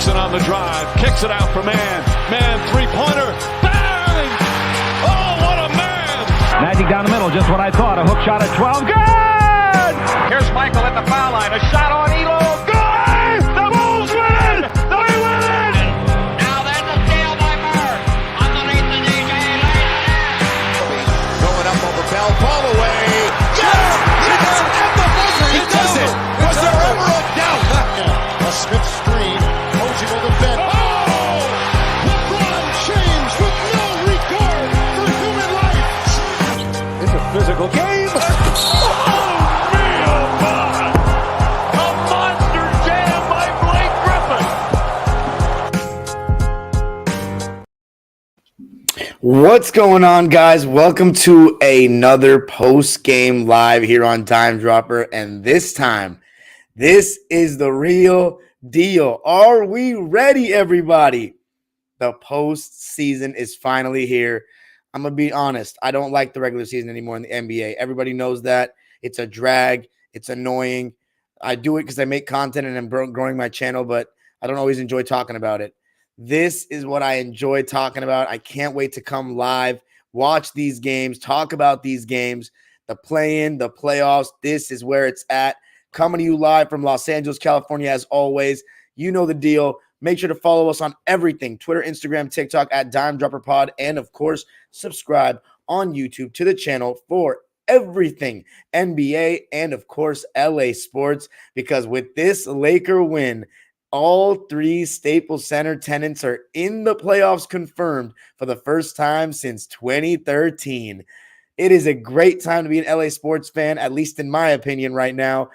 Jackson on the drive, kicks it out for man. Man, three-pointer, bang! Oh, what a man! Magic down the middle, just what I thought. A hook shot at 12, good! Here's Michael at the foul line, a shot on Elo, good! The Bulls win it! They win it! Now there's a steal by Bird. Underneath the DJ, Going up over Bell, ball away. Yes! Yes! At the buzzer, he does it! Was there ever a doubt? A Smith screen, Bougie will defend. Oh! LeBron James with no regard for human life. It's a physical game. Oh, man, oh, my. A monster jam by Blake Griffin. What's going on, guys? Welcome to another post-game live here on Time Dropper, and this time, this is the real deal. Are we ready, everybody? The postseason is finally here. I'm going to be honest. I don't like the regular season anymore in the NBA. Everybody knows that. It's a drag. It's annoying. I do it because I make content and I'm growing my channel, but I don't always enjoy talking about it. This is what I enjoy talking about. I can't wait to come live, watch these games, talk about these games, the play-in, the playoffs. This is where it's at. Coming to you live from Los Angeles, California, as always. You know the deal. Make sure to follow us on everything, Twitter, Instagram, TikTok, at dimedropperpod, and, of course, subscribe on YouTube to the channel for everything NBA and, of course, LA sports, because with this Laker win, all three Staples Center tenants are in the playoffs confirmed for the first time since 2013. It is a great time to be an LA sports fan, at least in my opinion right now.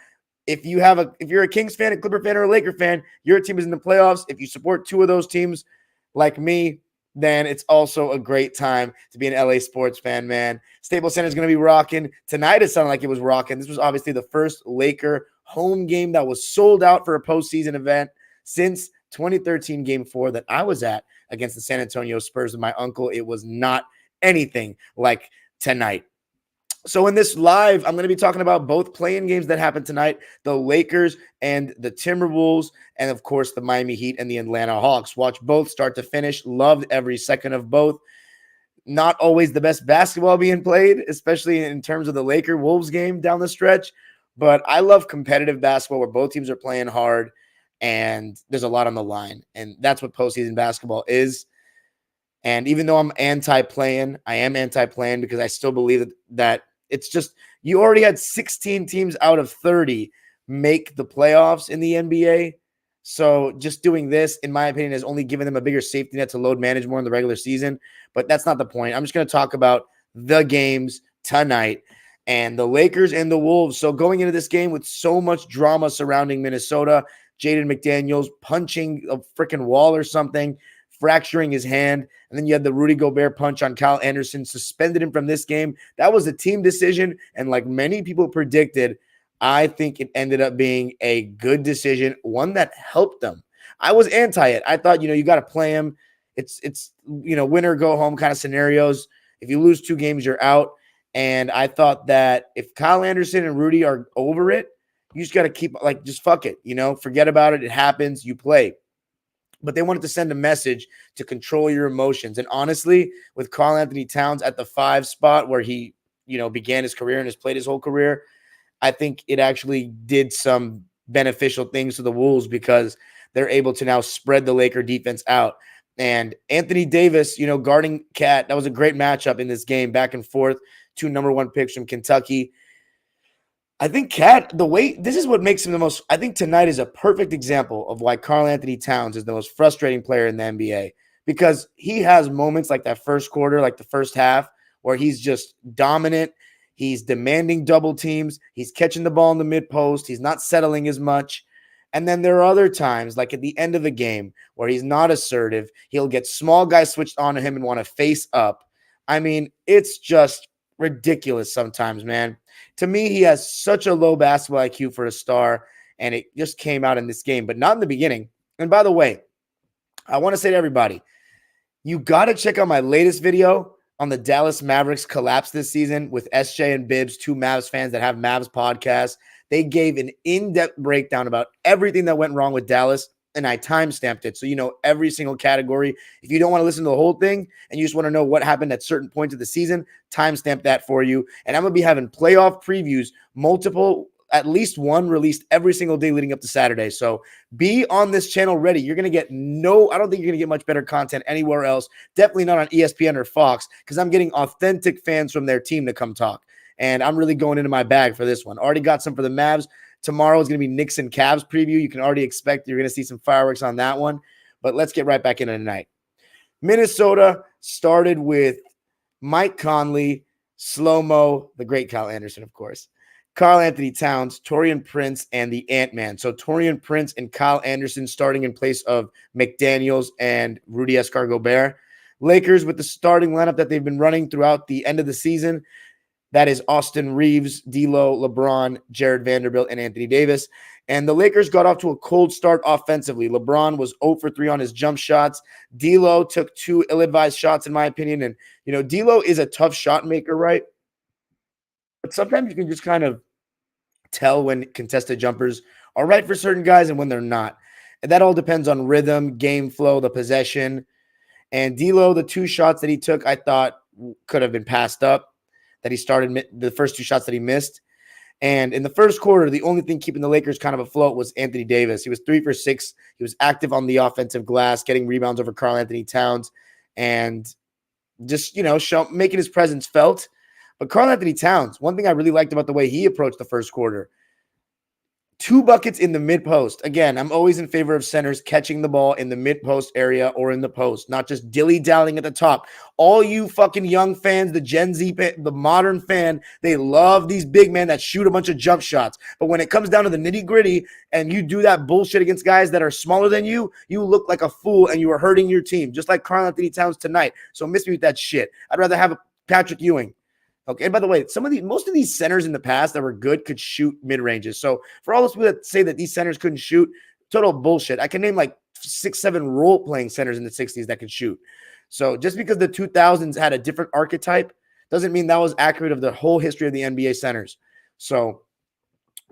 If you're a Kings fan, a Clipper fan, or a Laker fan, your team is in the playoffs. If you support two of those teams like me, then it's also a great time to be an LA sports fan, man. Staples Center is going to be rocking. Tonight it sounded like it was rocking. This was obviously the first Laker home game that was sold out for a postseason event since 2013 Game 4 that I was at against the San Antonio Spurs with my uncle. It was not anything like tonight. So in this live, I'm going to be talking about both play-in games that happened tonight, the Lakers and the Timberwolves, and of course the Miami Heat and the Atlanta Hawks. Watch both start to finish. Loved every second of both. Not always the best basketball being played, especially in terms of the Laker-Wolves game down the stretch, but I love competitive basketball where both teams are playing hard and there's a lot on the line, and that's what postseason basketball is. And even though I'm anti-playing, I am anti-playing because I still believe that it's just, you already had 16 teams out of 30 make the playoffs in the NBA. So just doing this, in my opinion, has only given them a bigger safety net to load manage more in the regular season. But that's not the point. I'm just going to talk about the games tonight and the Lakers and the Wolves. So going into this game with so much drama surrounding Minnesota, Jaden McDaniels punching a freaking wall or something, fracturing his hand, and then you had the Rudy Gobert punch on Kyle Anderson, suspended him from this game. That was a team decision, and like many people predicted, I think it ended up being a good decision, one that helped them. I was anti it. I thought, you got to play him. It's win or go home kind of scenarios. If you lose two games, you're out. And I thought that if Kyle Anderson and Rudy are over it, you just got to keep, just fuck it, forget about it. It happens. You play. But they wanted to send a message to control your emotions. And honestly, with Karl-Anthony Towns at the 5 spot where he, began his career and has played his whole career, I think it actually did some beneficial things to the Wolves because they're able to now spread the Laker defense out. And Anthony Davis, guarding Cat, that was a great matchup in this game, back and forth, 2 number 1 picks from Kentucky. I think Cat, this is what makes him the most, I think tonight is a perfect example of why Karl-Anthony Towns is the most frustrating player in the NBA, because he has moments like that first quarter, like the first half, where he's just dominant. He's demanding double teams. He's catching the ball in the mid post. He's not settling as much. And then there are other times, like at the end of the game, where he's not assertive. He'll get small guys switched onto him and want to face up. I mean, it's just ridiculous sometimes, man. To me, he has such a low basketball IQ for a star, and it just came out in this game, but not in the beginning. And by the way, I want to say to everybody, you got to check out my latest video on the Dallas Mavericks collapse this season with SJ and Bibbs, 2 Mavs fans that have Mavs podcasts. They gave an in-depth breakdown about everything that went wrong with Dallas, and I timestamped it. So, you know, every single category. If you don't want to listen to the whole thing and you just want to know what happened at certain points of the season, timestamp that for you. And I'm going to be having playoff previews, multiple, at least one released every single day leading up to Saturday. So be on this channel ready. You're going to get I don't think you're going to get much better content anywhere else. Definitely not on ESPN or Fox, because I'm getting authentic fans from their team to come talk. And I'm really going into my bag for this one. Already got some for the Mavs. Tomorrow is going to be Knicks and Cavs preview. You can already expect you're going to see some fireworks on that one. But let's get right back into tonight. Minnesota started with Mike Conley, Slow-Mo, the great Kyle Anderson, of course, Karl Anthony Towns, Taurean Prince, and the Ant-Man. So Taurean Prince and Kyle Anderson starting in place of McDaniels and Rudy Escargobert. Lakers with the starting lineup that they've been running throughout the end of the season. That is Austin Reeves, D'Lo, LeBron, Jared Vanderbilt, and Anthony Davis. And the Lakers got off to a cold start offensively. LeBron was 0 for 3 on his jump shots. D'Lo took 2 ill-advised shots, in my opinion. And, you know, D'Lo is a tough shot maker, right? But sometimes you can just kind of tell when contested jumpers are right for certain guys and when they're not. And that all depends on rhythm, game flow, the possession. And D'Lo, the 2 shots that he took, I thought could have been passed up. That he started the first 2 shots that he missed. And in the first quarter, the only thing keeping the Lakers kind of afloat was Anthony Davis. He was 3 for 6. He was active on the offensive glass, getting rebounds over Karl Anthony Towns and just, you know, making his presence felt. But Karl Anthony Towns, one thing I really liked about the way he approached the first quarter, 2 buckets in the mid-post. Again, I'm always in favor of centers catching the ball in the mid-post area or in the post, not just dilly-dallying at the top. All you fucking young fans, the Gen Z, the modern fan, they love these big men that shoot a bunch of jump shots. But when it comes down to the nitty-gritty and you do that bullshit against guys that are smaller than you, you look like a fool and you are hurting your team, just like Karl Anthony Towns tonight. So miss me with that shit. I'd rather have a Patrick Ewing. Okay, and by the way, most of these centers in the past that were good could shoot mid-ranges. So for all those people that say that these centers couldn't shoot, total bullshit. I can name like 6, 7 role-playing centers in the 60s that could shoot. So just because the 2000s had a different archetype doesn't mean that was accurate of the whole history of the NBA centers. So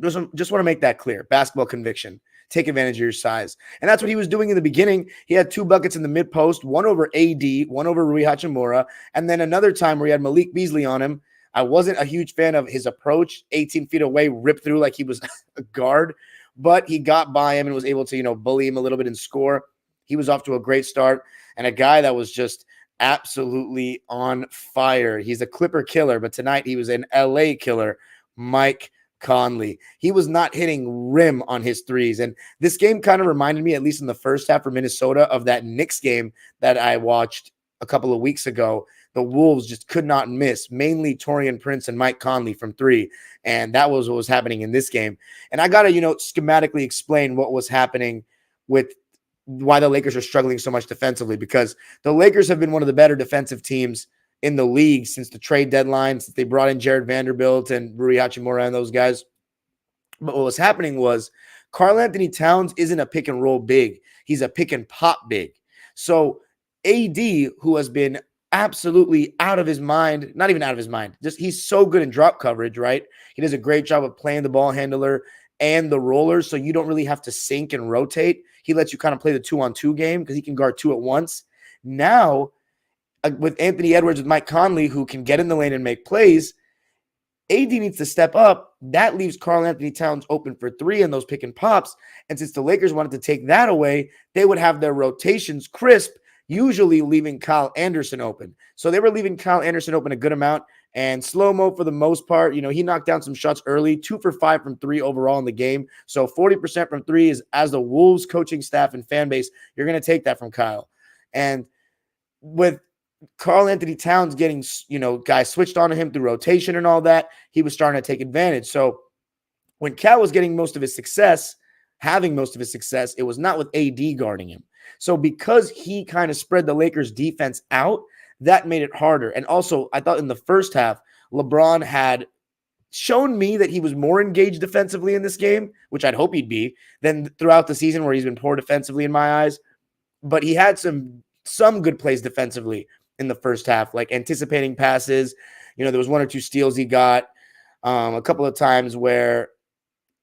just want to make that clear. Basketball conviction. Take advantage of your size. And that's what he was doing in the beginning. He had 2 buckets in the mid-post, one over AD, one over Rui Hachimura, and then another time where he had Malik Beasley on him. I wasn't a huge fan of his approach, 18 feet away, ripped through like he was a guard, but he got by him and was able to, you know, bully him a little bit and score. He was off to a great start, and a guy that was just absolutely on fire. He's a Clipper killer, but tonight he was an LA killer, Mike Conley. He was not hitting rim on his threes. And this game kind of reminded me, at least in the first half for Minnesota, of that Knicks game that I watched a couple of weeks ago. The Wolves just could not miss, mainly Taurean Prince and Mike Conley from 3. And that was what was happening in this game. And I got to, you know, schematically explain what was happening with why the Lakers are struggling so much defensively, because the Lakers have been one of the better defensive teams in the league since the trade deadline, since they brought in Jared Vanderbilt and Rui Hachimura and those guys. But what was happening was Karl Anthony Towns isn't a pick and roll big. He's a pick and pop big. So AD, who has been absolutely out of his mind, not even out of his mind, just he's so good in drop coverage, right? He does a great job of playing the ball handler and the rollers, so you don't really have to sink and rotate. He lets you kind of play the 2-on-2 game because he can guard 2 at once. Now, with Anthony Edwards, with Mike Conley, who can get in the lane and make plays, AD needs to step up. That leaves Karl Anthony Towns open for 3 in those pick and pops. And since the Lakers wanted to take that away, they would have their rotations crisp, usually leaving Kyle Anderson open. So they were leaving Kyle Anderson open a good amount. And Slow-Mo, for the most part, you know, he knocked down some shots early, 2 for 5 from 3 overall in the game. So 40% from 3 is, as the Wolves coaching staff and fan base, you're going to take that from Kyle. And with Karl Anthony Towns getting, you know, guys switched on to him through rotation and all that, he was starting to take advantage. So when Cal was getting most of his success, having most of his success, it was not with AD guarding him. So because he kind of spread the Lakers defense out, that made it harder. And also, I thought in the first half, LeBron had shown me that he was more engaged defensively in this game, which I'd hope he'd be, than throughout the season where he's been poor defensively in my eyes. But he had some good plays defensively in the first half, like anticipating passes. You know, there was 1 or 2 steals he got, a couple of times where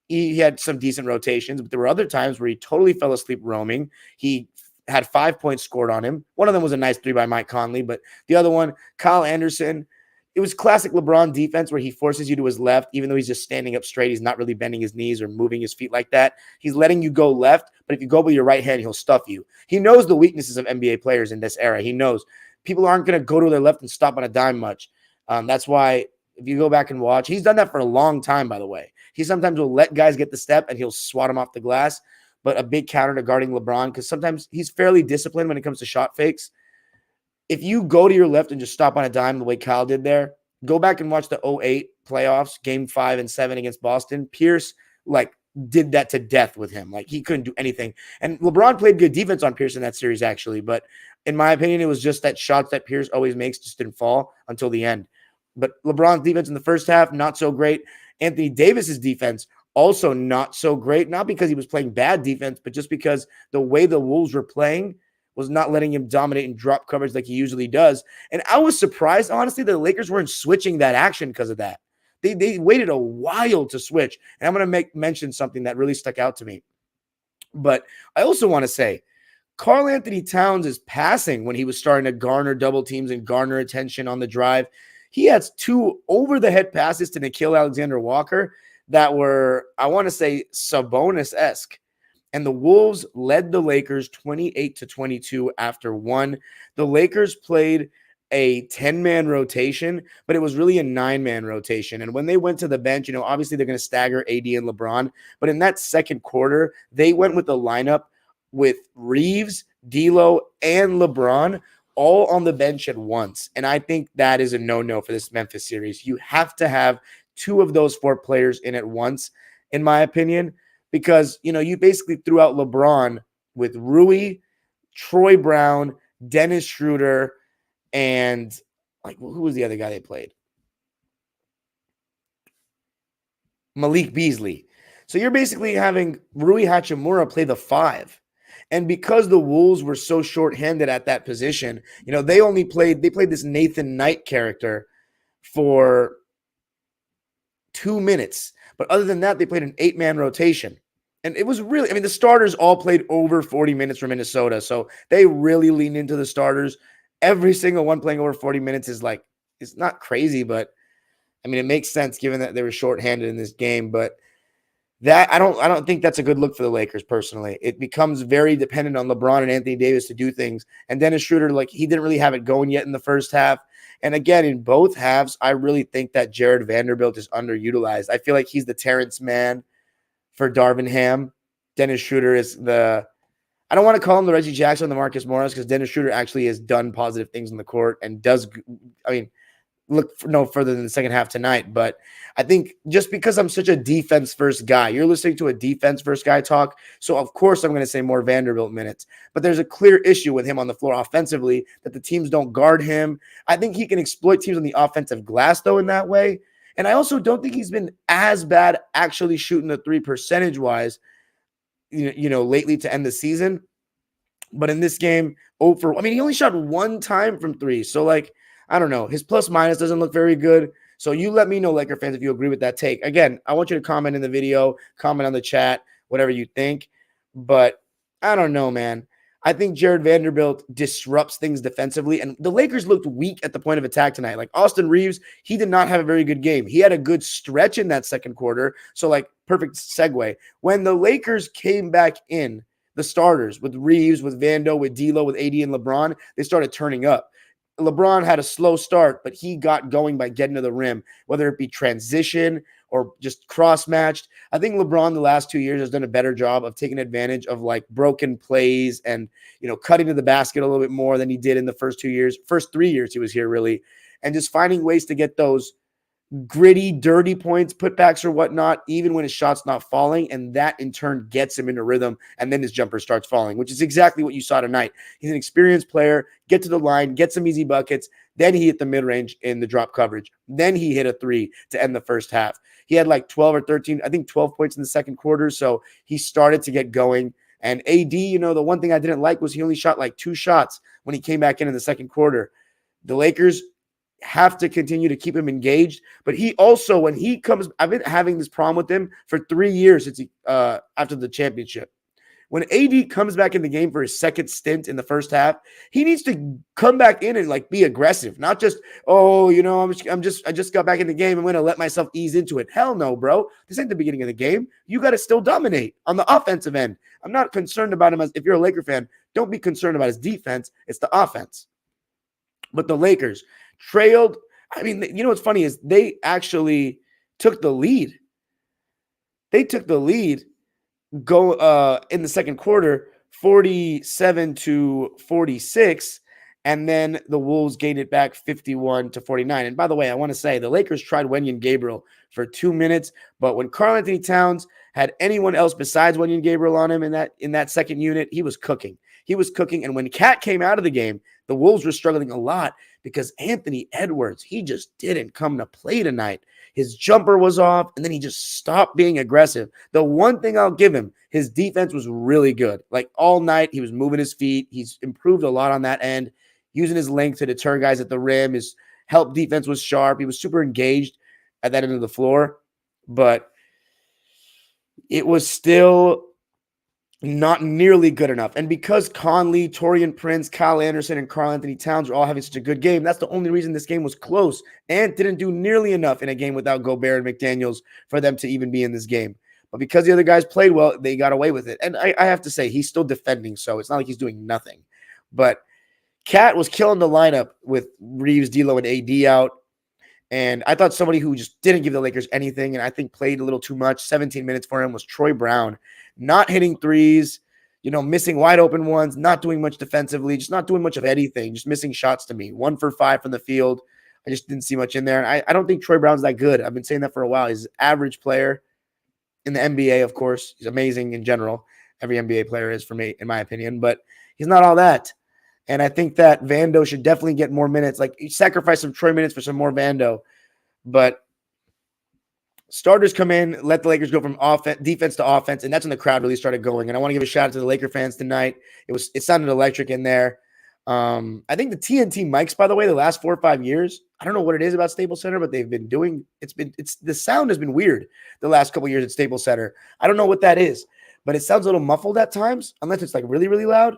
he had some decent rotations, but there were other times where he totally fell asleep roaming. He had 5 points scored on him. One of them was a nice 3 by Mike Conley, but the other one, Kyle Anderson, it was classic LeBron defense where he forces you to his left, even though he's just standing up straight. He's not really bending his knees or moving his feet like that. He's letting you go left, but if you go with your right hand, he'll stuff you. He knows the weaknesses of NBA players in this era. He knows people aren't going to go to their left and stop on a dime much. That's why if you go back and watch, he's done that for a long time, by the way. He sometimes will let guys get the step and he'll swat them off the glass, but a big counter to guarding LeBron because sometimes he's fairly disciplined when it comes to shot fakes. If you go to your left and just stop on a dime the way Kyle did there, go back and watch the 2008 playoffs, game 5 and 7 against Boston. Pierce, did that to death with him. He couldn't do anything. And LeBron played good defense on Pierce in that series, actually. But in my opinion, it was just that shots that Pierce always makes just didn't fall until the end. But LeBron's defense in the first half, not so great. Anthony Davis's defense, also not so great. Not because he was playing bad defense, but just because the way the Wolves were playing was not letting him dominate and drop coverage like he usually does. And I was surprised, honestly, that the Lakers weren't switching that action because of that. They waited a while to switch. And I'm going to mention something that really stuck out to me. But I also want to say, Karl Anthony Towns is passing when he was starting to garner double teams and garner attention on the drive. He has 2 over-the-head passes to Nickeil Alexander-Walker that were, I want to say, Sabonis-esque. And the Wolves led the Lakers 28-22 after 1. The Lakers played a 10-man rotation, but it was really a 9-man rotation. And when they went to the bench, obviously they're going to stagger AD and LeBron. But in that second quarter, they went with the lineup with Reeves, D'Lo, and LeBron all on the bench at once. And I think that is a no-no for this Memphis series. You have to have 2 of those 4 players in at once, in my opinion. Because, you basically threw out LeBron with Rui, Troy Brown, Dennis Schroeder, and who was the other guy they played? Malik Beasley. So you're basically having Rui Hachimura play the 5. And because the Wolves were so short-handed at that position, they played this Nathan Knight character for 2 minutes. But other than that, they played an 8-man rotation. And it was really, the starters all played over 40 minutes for Minnesota. So they really leaned into the starters. Every single one playing over 40 minutes is it's not crazy, but it makes sense given that they were shorthanded in this game. But that I don't think that's a good look for the Lakers personally. It becomes very dependent on LeBron and Anthony Davis to do things. And Dennis Schroeder, he didn't really have it going yet in the first half. And again, in both halves, I really think that Jared Vanderbilt is underutilized. I feel like he's the Terrence Mann for Darvin Ham. Dennis Schroeder is I don't want to call him the Reggie Jackson, the Marcus Morris, because Dennis Schroeder actually has done positive things on the court and does, look for no further than the second half tonight. But I think just because I'm such a defense-first guy, you're listening to a defense-first guy talk, so of course I'm going to say more Vanderbilt minutes. But there's a clear issue with him on the floor offensively that the teams don't guard him. I think he can exploit teams on the offensive glass, though, in that way. And I also don't think he's been as bad actually shooting the 3 percentage-wise, lately to end the season. But in this game, he only shot 1 time from 3. So, I don't know. His plus-minus doesn't look very good. So you let me know, Laker fans, if you agree with that take. Again, I want you to comment in the video, comment on the chat, whatever you think. But I don't know, man. I think Jared Vanderbilt disrupts things defensively. And the Lakers looked weak at the point of attack tonight. Austin Reeves, he did not have a very good game. He had a good stretch in that second quarter. So, perfect segue. When the Lakers came back in, the starters with Reeves, with Vando, with D'Lo, with AD and LeBron, they started turning up. LeBron had a slow start, but he got going by getting to the rim, whether it be transition or just cross-matched. I think LeBron the last 2 years has done a better job of taking advantage of broken plays and, cutting to the basket a little bit more than he did in the first 3 years he was here, really, and just finding ways to get those gritty, dirty points, putbacks or whatnot, even when his shot's not falling, and that in turn gets him into rhythm, and then his jumper starts falling, which is exactly what you saw tonight. He's an experienced player, get to the line, get some easy buckets, then he hit the mid-range in the drop coverage. Then he hit a 3 to end the first half. He had 12 or 13, I think 12 points in the second quarter, so he started to get going. And AD, the one thing I didn't like was he only shot 2 shots when he came back in the second quarter. The Lakers have to continue to keep him engaged. But he also, when he comes, I've been having this problem with him for 3 years since after the championship. When AD comes back in the game for his second stint in the first half, he needs to come back in and like be aggressive, not just, oh, I just got back in the game. I'm going to let myself ease into it. Hell no, bro. This ain't the beginning of the game. You got to still dominate on the offensive end. I'm not concerned about him if you're a Laker fan, don't be concerned about his defense. It's the offense. But the Lakers trailed. I mean, what's funny is they actually took the lead. They took the lead in the second quarter, 47-46, and then the Wolves gained it back 51-49. And by the way, I want to say the Lakers tried Wenyen Gabriel for 2 minutes, but when Karl Anthony Towns had anyone else besides Wenyen Gabriel on him in that second unit, he was cooking. He was cooking, and when Cat came out of the game, the Wolves were struggling a lot because Anthony Edwards, he just didn't come to play tonight. His jumper was off, and then he just stopped being aggressive. The one thing I'll give him, his defense was really good. Like all night, he was moving his feet. He's improved a lot on that end, using his length to deter guys at the rim. His help defense was sharp. He was super engaged at that end of the floor, but it was still not nearly good enough. And because Conley, Taurean Prince, Kyle Anderson, and Karl Anthony Towns are all having such a good game, that's the only reason this game was close and didn't do nearly enough in a game without Gobert and McDaniels for them to even be in this game. But because the other guys played well, they got away with it. And I have to say, he's still defending, so it's not like he's doing nothing. But Cat was killing the lineup with Reeves, D'Lo, and AD out. And I thought somebody who just didn't give the Lakers anything and I think played a little too much, 17 minutes for him, was Troy Brown. Not hitting threes, missing wide open ones, not doing much defensively, just not doing much of anything, just missing shots to me. 1 for 5 from the field. I just didn't see much in there. And I don't think Troy Brown's that good. I've been saying that for a while. He's an average player in the NBA, of course. He's amazing in general. Every NBA player is for me, in my opinion. But he's not all that. And I think that Vando should definitely get more minutes. Like, you sacrifice some Troy minutes for some more Vando. But starters come in, let the Lakers go from defense to offense, and that's when the crowd really started going. And I want to give a shout out to the Laker fans tonight. It sounded electric in there. I think the TNT mics, by the way, the last 4 or 5 years, I don't know what it is about Staples Center, but they've been doing the sound has been weird the last couple of years at Staples Center. I don't know what that is, but it sounds a little muffled at times, unless it's like really, really loud.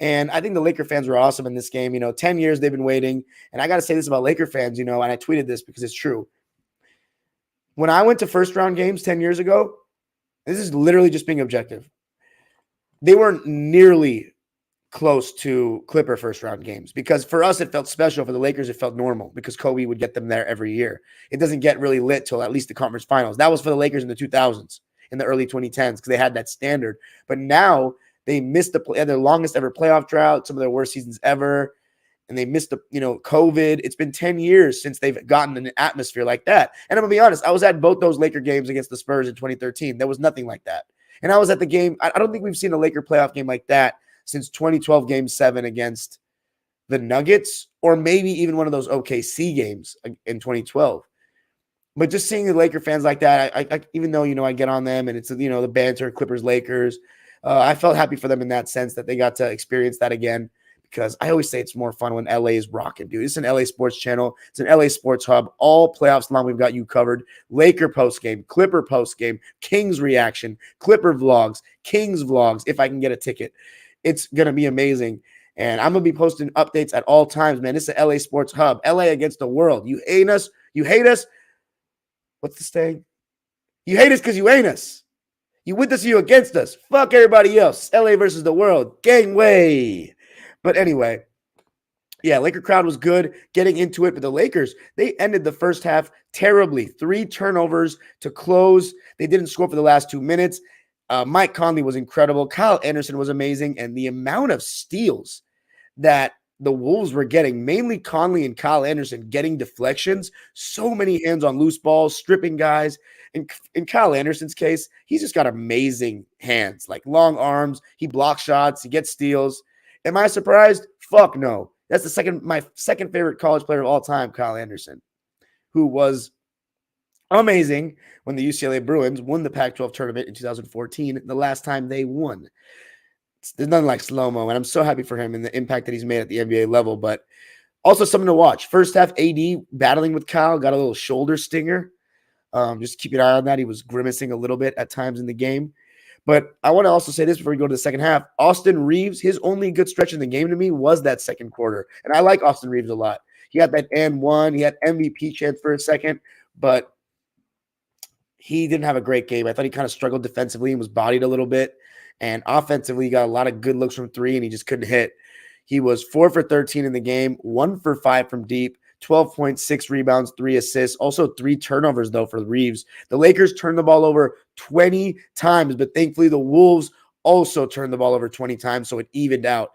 And I think the Laker fans were awesome in this game. 10 years they've been waiting. And I got to say this about Laker fans, and I tweeted this because it's true. When I went to first round games 10 years ago, this is literally just being objective. They weren't nearly close to Clipper first round games because for us, it felt special. For the Lakers, it felt normal because Kobe would get them there every year. It doesn't get really lit till at least the conference finals. That was for the Lakers in the 2000s, in the early 2010s, because they had that standard. But now they missed their longest ever playoff drought, some of their worst seasons ever. And they missed COVID. It's been 10 years since they've gotten an atmosphere like that. And I'm going to be honest, I was at both those Laker games against the Spurs in 2013. There was nothing like that. And I was at the game. I don't think we've seen a Laker playoff game like that since 2012 Game 7 against the Nuggets, or maybe even one of those OKC games in 2012. But just seeing the Laker fans like that, I even though, I get on them and it's, the banter, Clippers, Lakers, I felt happy for them in that sense that they got to experience that again. Because I always say it's more fun when LA is rocking, dude. It's an LA sports channel. It's an LA sports hub. All playoffs long, we've got you covered. Laker postgame, Clipper postgame, Kings reaction, Clipper vlogs, Kings vlogs, if I can get a ticket. It's going to be amazing. And I'm going to be posting updates at all times, man. This is an LA sports hub. LA against the world. You hate us. You hate us. What's the saying? You hate us because you ain't us. You with us or you against us. Fuck everybody else. LA versus the world. Gangway. But anyway, yeah, Laker crowd was good getting into it. But the Lakers, they ended the first half terribly. 3 turnovers to close. They didn't score for the last 2 minutes. Mike Conley was incredible. Kyle Anderson was amazing. And the amount of steals that the Wolves were getting, mainly Conley and Kyle Anderson getting deflections, so many hands on loose balls, stripping guys. In Kyle Anderson's case, he's just got amazing hands, like long arms. He blocks shots. He gets steals. Am I surprised? Fuck no. That's my second favorite college player of all time, Kyle Anderson, who was amazing when the UCLA Bruins won the Pac-12 tournament in 2014, the last time they won. There's nothing like slow-mo, and I'm so happy for him and the impact that he's made at the NBA level. But Also, something to watch. First half, AD battling with Kyle, got a little shoulder stinger. Just keep an eye on that. He was grimacing a little bit at times in the game. But I want to also say this before we go to the second half. Austin Reeves, his only good stretch in the game to me was that second quarter. And I like Austin Reeves a lot. He had that and one. He had MVP chance for a second, but he didn't have a great game. I thought he kind of struggled defensively and was bodied a little bit. And offensively, he got a lot of good looks from three, and he just couldn't hit. He was 4 for 13 in the game, 1 for 5 from deep, 12.6 rebounds, 3 assists, also 3 turnovers, though, for Reeves. The Lakers turned the ball over 20 times, but thankfully the Wolves also turned the ball over 20 times, so it evened out.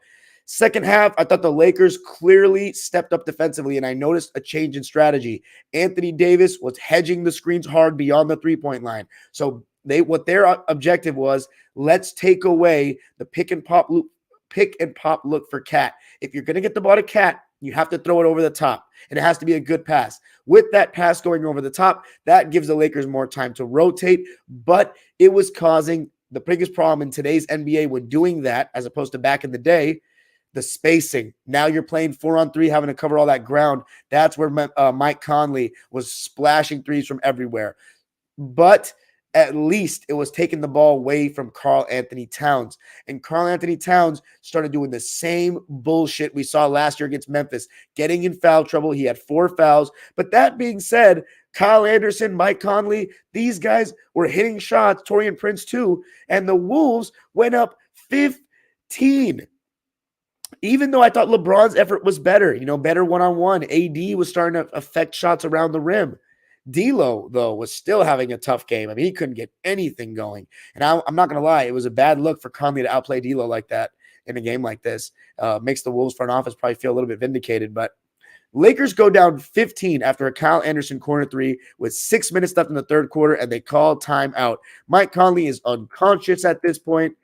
Second half, I thought the Lakers clearly stepped up defensively, and I noticed a change in strategy. Anthony Davis was hedging the screens hard beyond the three-point line. So what their objective was, let's take away the pick and pop look for Cat. If you're going to get the ball to Cat, you have to throw it over the top, and it has to be a good pass. With that pass going over the top, that gives the Lakers more time to rotate, but it was causing the biggest problem in today's NBA when doing that, as opposed to back in the day, the spacing. Now you're playing 4-on-3, having to cover all that ground. That's where Mike Conley was splashing threes from everywhere. But at least it was taking the ball away from Karl Anthony Towns. And Karl Anthony Towns started doing the same bullshit we saw last year against Memphis, getting in foul trouble. He had 4 fouls. But that being said, Kyle Anderson, Mike Conley, these guys were hitting shots, Taurean Prince too, and the Wolves went up 15. Even though I thought LeBron's effort was better, better one-on-one. AD was starting to affect shots around the rim. D'Lo, though, was still having a tough game. I mean, he couldn't get anything going. And I'm not going to lie, it was a bad look for Conley to outplay D'Lo like that in a game like this. Makes the Wolves front office probably feel a little bit vindicated. But Lakers go down 15 after a Kyle Anderson corner three with 6 minutes left in the third quarter, and they call timeout. Mike Conley is unconscious at this point,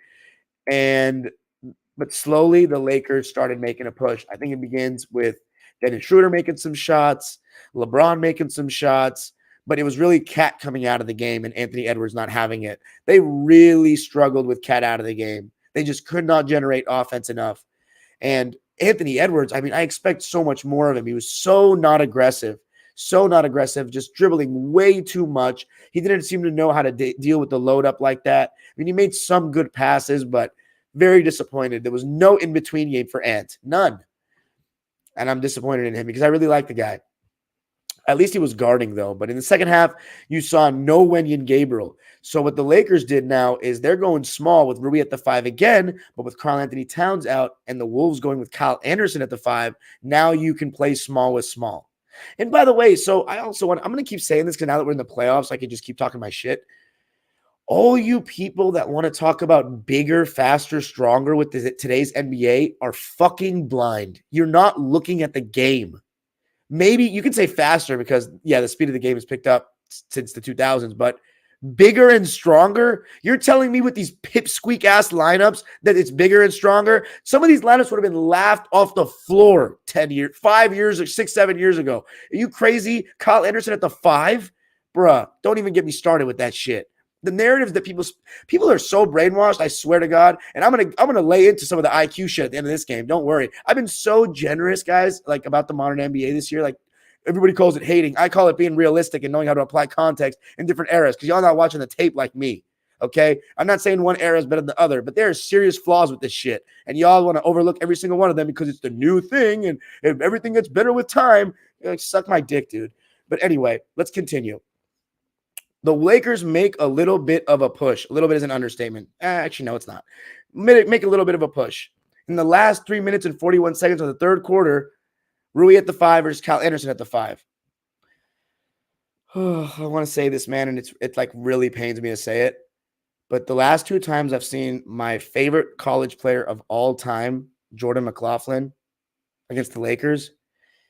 but slowly the Lakers started making a push. I think it begins with Dennis Schroeder making some shots, LeBron making some shots, but it was really Cat coming out of the game and Anthony Edwards not having it. They really struggled with Cat out of the game. They just could not generate offense enough. And Anthony Edwards, I mean, I expect so much more of him. He was so not aggressive, just dribbling way too much. He didn't seem to know how to deal with the load up like that. I mean, he made some good passes, but very disappointed. There was no in-between game for Ant. None. And I'm disappointed in him because I really like the guy. At least he was guarding, though. But in the second half, you saw no Wenyen Gabriel. So what the Lakers did now is they're going small with Rui at the 5 again, but with Karl Anthony Towns out and the Wolves going with Kyle Anderson at the 5, now you can play small with small. And by the way, so I'm going to keep saying this because now that we're in the playoffs, I can just keep talking my shit. All you people that want to talk about bigger, faster, stronger with today's NBA are fucking blind. You're not looking at the game. Maybe you can say faster because, the speed of the game has picked up since the 2000s, but bigger and stronger? You're telling me with these pipsqueak-ass lineups that it's bigger and stronger? Some of these lineups would have been laughed off the floor 5 years or 6, 7 years ago. Are you crazy? Kyle Anderson at the 5? Bruh, don't even get me started with that shit. The narratives that people are so brainwashed, I swear to God, and I'm gonna lay into some of the IQ shit at the end of this game. Don't worry. I've been so generous, guys, like about the modern NBA this year. Like everybody calls it hating. I call it being realistic and knowing how to apply context in different eras because y'all not watching the tape like me. Okay? I'm not saying one era is better than the other, but there are serious flaws with this shit. And y'all want to overlook every single one of them because it's the new thing and everything gets better with time. Suck my dick, dude. But anyway, let's continue. The Lakers make a little bit of a push. A little bit is an understatement. Actually, no, it's not. Make a little bit of a push. In the last 3 minutes and 41 seconds of the third quarter, Rui at the 5 versus Kyle Anderson at the 5. I want to say this, man, and it like really pains me to say it. But the last 2 times I've seen my favorite college player of all time, Jordan McLaughlin, against the Lakers,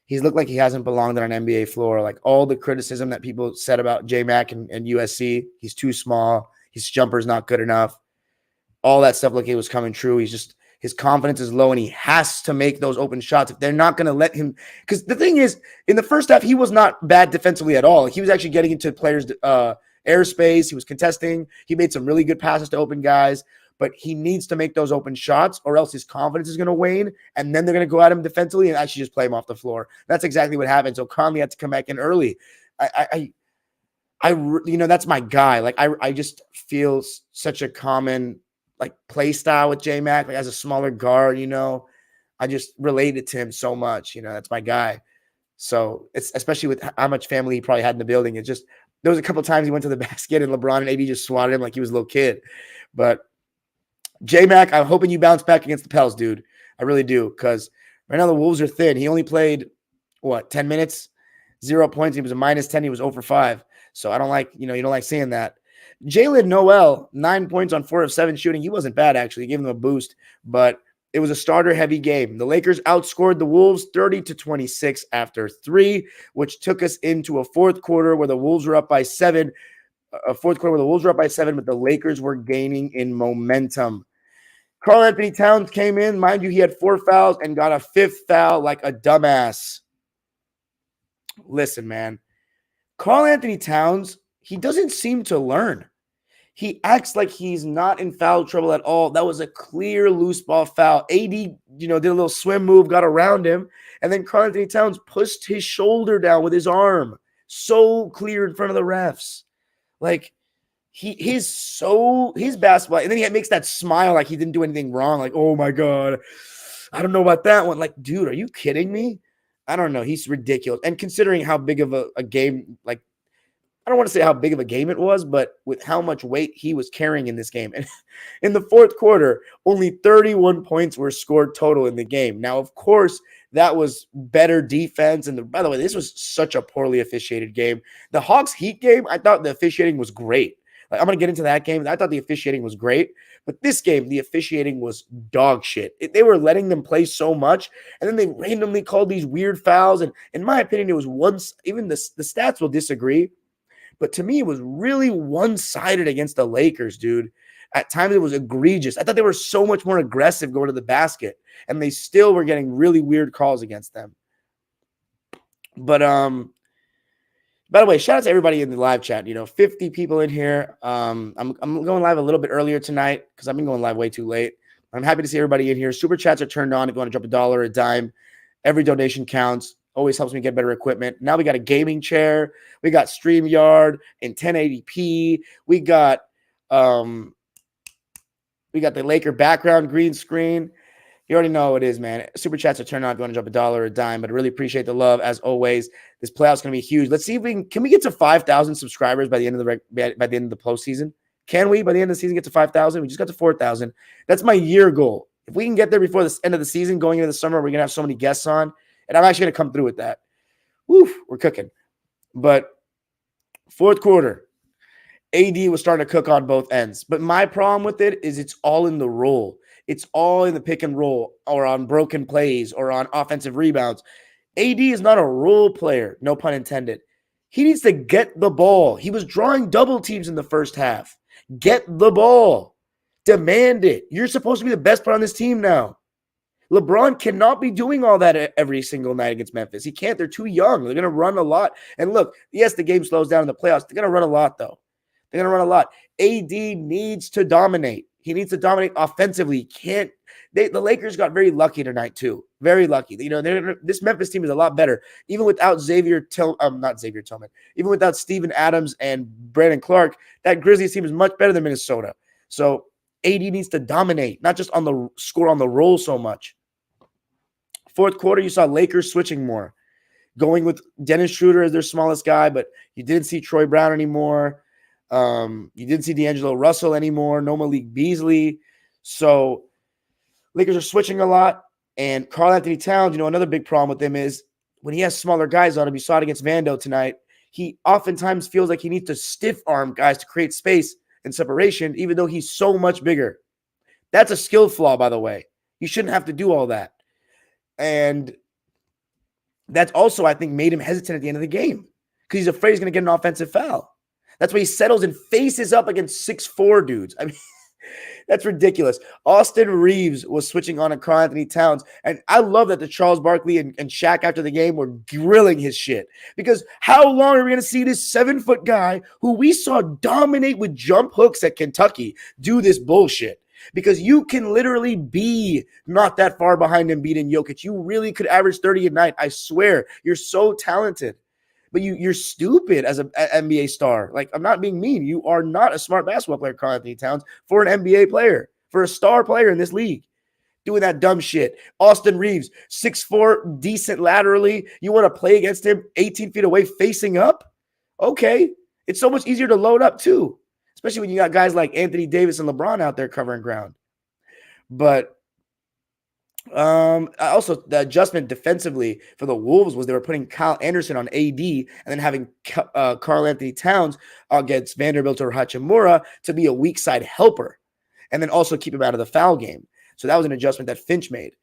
he's looked like he hasn't belonged on an NBA floor. Like all the criticism that people said about J-Mac and USC, he's too small. His jumper's not good enough. All that stuff like it was coming true. His confidence is low and he has to make those open shots. If they're not going to let him, because the thing is, in the first half, he was not bad defensively at all. He was actually getting into players' airspace. He was contesting. He made some really good passes to open guys. but he needs to make those open shots or else his confidence is going to wane, and then they're going to go at him defensively and actually just play him off the floor. That's exactly what happened. So Conley had to come back in early. That's my guy. Like, I just feel such a common, like, play style with J-Mac, like, as a smaller guard, I just related to him so much. That's my guy. So it's especially with how much family he probably had in the building. It just, there was a couple of times he went to the basket and LeBron and AD just swatted him like he was a little kid. But J-Mac, I'm hoping you bounce back against the Pels, dude. I really do, because right now the Wolves are thin. He only played, 10 minutes, 0 points. He was a -10. He was 0 for 5. So I don't like, you don't like seeing that. Jalen Noel, 9 points on 4 of 7 shooting. He wasn't bad, actually. He gave them a boost, but it was a starter-heavy game. The Lakers outscored the Wolves 30-26 after 3, which took us into a fourth quarter where the Wolves were up by 7. A fourth quarter where the Wolves were up by 7, but the Lakers were gaining in momentum. Karl Anthony Towns came in. Mind you, he had 4 fouls and got a 5th foul like a dumbass. Listen, man. Karl Anthony Towns, he doesn't seem to learn. He acts like he's not in foul trouble at all. That was a clear loose ball foul. AD, did a little swim move, got around him, and then Karl Anthony Towns pushed his shoulder down with his arm. So clear in front of the refs. Like, his basketball, and then he makes that smile like he didn't do anything wrong. Like, oh my God, I don't know about that one. Like, dude, are you kidding me? I don't know. He's ridiculous. And considering how big of a game, like, I don't want to say how big of a game it was, but with how much weight he was carrying in this game. And in the fourth quarter, only 31 points were scored total in the game. Now, of course, that was better defense. And by the way, this was such a poorly officiated game. The Hawks Heat game, I thought the officiating was great. Like, I'm going to get into that game. I thought the officiating was great. But this game, the officiating was dog shit. They were letting them play so much, and then they randomly called these weird fouls. And in my opinion, it was once, even the stats will disagree, but to me, it was really one-sided against the Lakers, dude. At times, it was egregious. I thought they were so much more aggressive going to the basket, and they still were getting really weird calls against them. But, by the way, shout out to everybody in the live chat. 50 people in here. I'm going live a little bit earlier tonight because I've been going live way too late. I'm happy to see everybody in here. Super chats are turned on if you want to drop $1, a dime. Every donation counts. Always helps me get better equipment. Now we got a gaming chair. We got StreamYard in 1080p. We got the Laker background green screen. You already know how it is, man. Super chats are turned on if you want to drop $1, a dime. But I really appreciate the love as always. This playoff's going to be huge. Let's see if we can we get to 5,000 subscribers by the end of the postseason? Can we by the end of the season get to 5,000? We just got to 4,000. That's my year goal. If we can get there before the end of the season, going into the summer, we're going to have so many guests on. And I'm actually going to come through with that. Woo, we're cooking. But fourth quarter, AD was starting to cook on both ends. But my problem with it is it's all in the roll. It's all in the pick and roll or on broken plays or on offensive rebounds. AD is not a role player, no pun intended. He needs to get the ball. He was drawing double teams in the first half. Get the ball. Demand it. You're supposed to be the best player on this team now. LeBron cannot be doing all that every single night against Memphis. He can't. They're too young. They're going to run a lot. And look, yes, the game slows down in the playoffs. They're going to run a lot, though. They're going to run a lot. AD needs to dominate. He needs to dominate offensively. He can't. The Lakers got very lucky tonight, too. Very lucky. This Memphis team is a lot better. Even without not Xavier Tillman. Even without Steven Adams and Brandon Clark, that Grizzlies team is much better than Minnesota. So AD needs to dominate, not just on the score on the roll so much. Fourth quarter, you saw Lakers switching more, going with Dennis Schroeder as their smallest guy, but you didn't see Troy Brown anymore. You didn't see D'Angelo Russell anymore. No Malik Beasley. So Lakers are switching a lot. And Karl Anthony Towns, another big problem with him is when he has smaller guys on him, you saw it against Vando tonight, he oftentimes feels like he needs to stiff arm guys to create space and separation, even though he's so much bigger. That's a skill flaw, by the way. You shouldn't have to do all that. And that's also, I think, made him hesitant at the end of the game because he's afraid he's going to get an offensive foul. That's why he settles and faces up against 6'4" dudes. I mean, that's ridiculous. Austin Reeves was switching on to Karl Anthony Towns. And I love that the Charles Barkley and Shaq after the game were grilling his shit. Because how long are we going to see this 7-foot guy who we saw dominate with jump hooks at Kentucky do this bullshit? because you can literally be not that far behind Embiid and Jokic. You really could average 30 a night. I swear. You're so talented. But you're stupid as an NBA star. Like, I'm not being mean. You are not a smart basketball player, Karl Anthony Towns, for an NBA player, for a star player in this league. Doing that dumb shit. Austin Reeves, 6'4", decent laterally. You want to play against him 18 feet away facing up? Okay. It's so much easier to load up too, especially when you got guys like Anthony Davis and LeBron out there covering ground. But also the adjustment defensively for the Wolves was they were putting Kyle Anderson on AD and then having Karl Anthony Towns against Vanderbilt or Hachimura to be a weak side helper and then also keep him out of the foul game. So that was an adjustment that Finch made.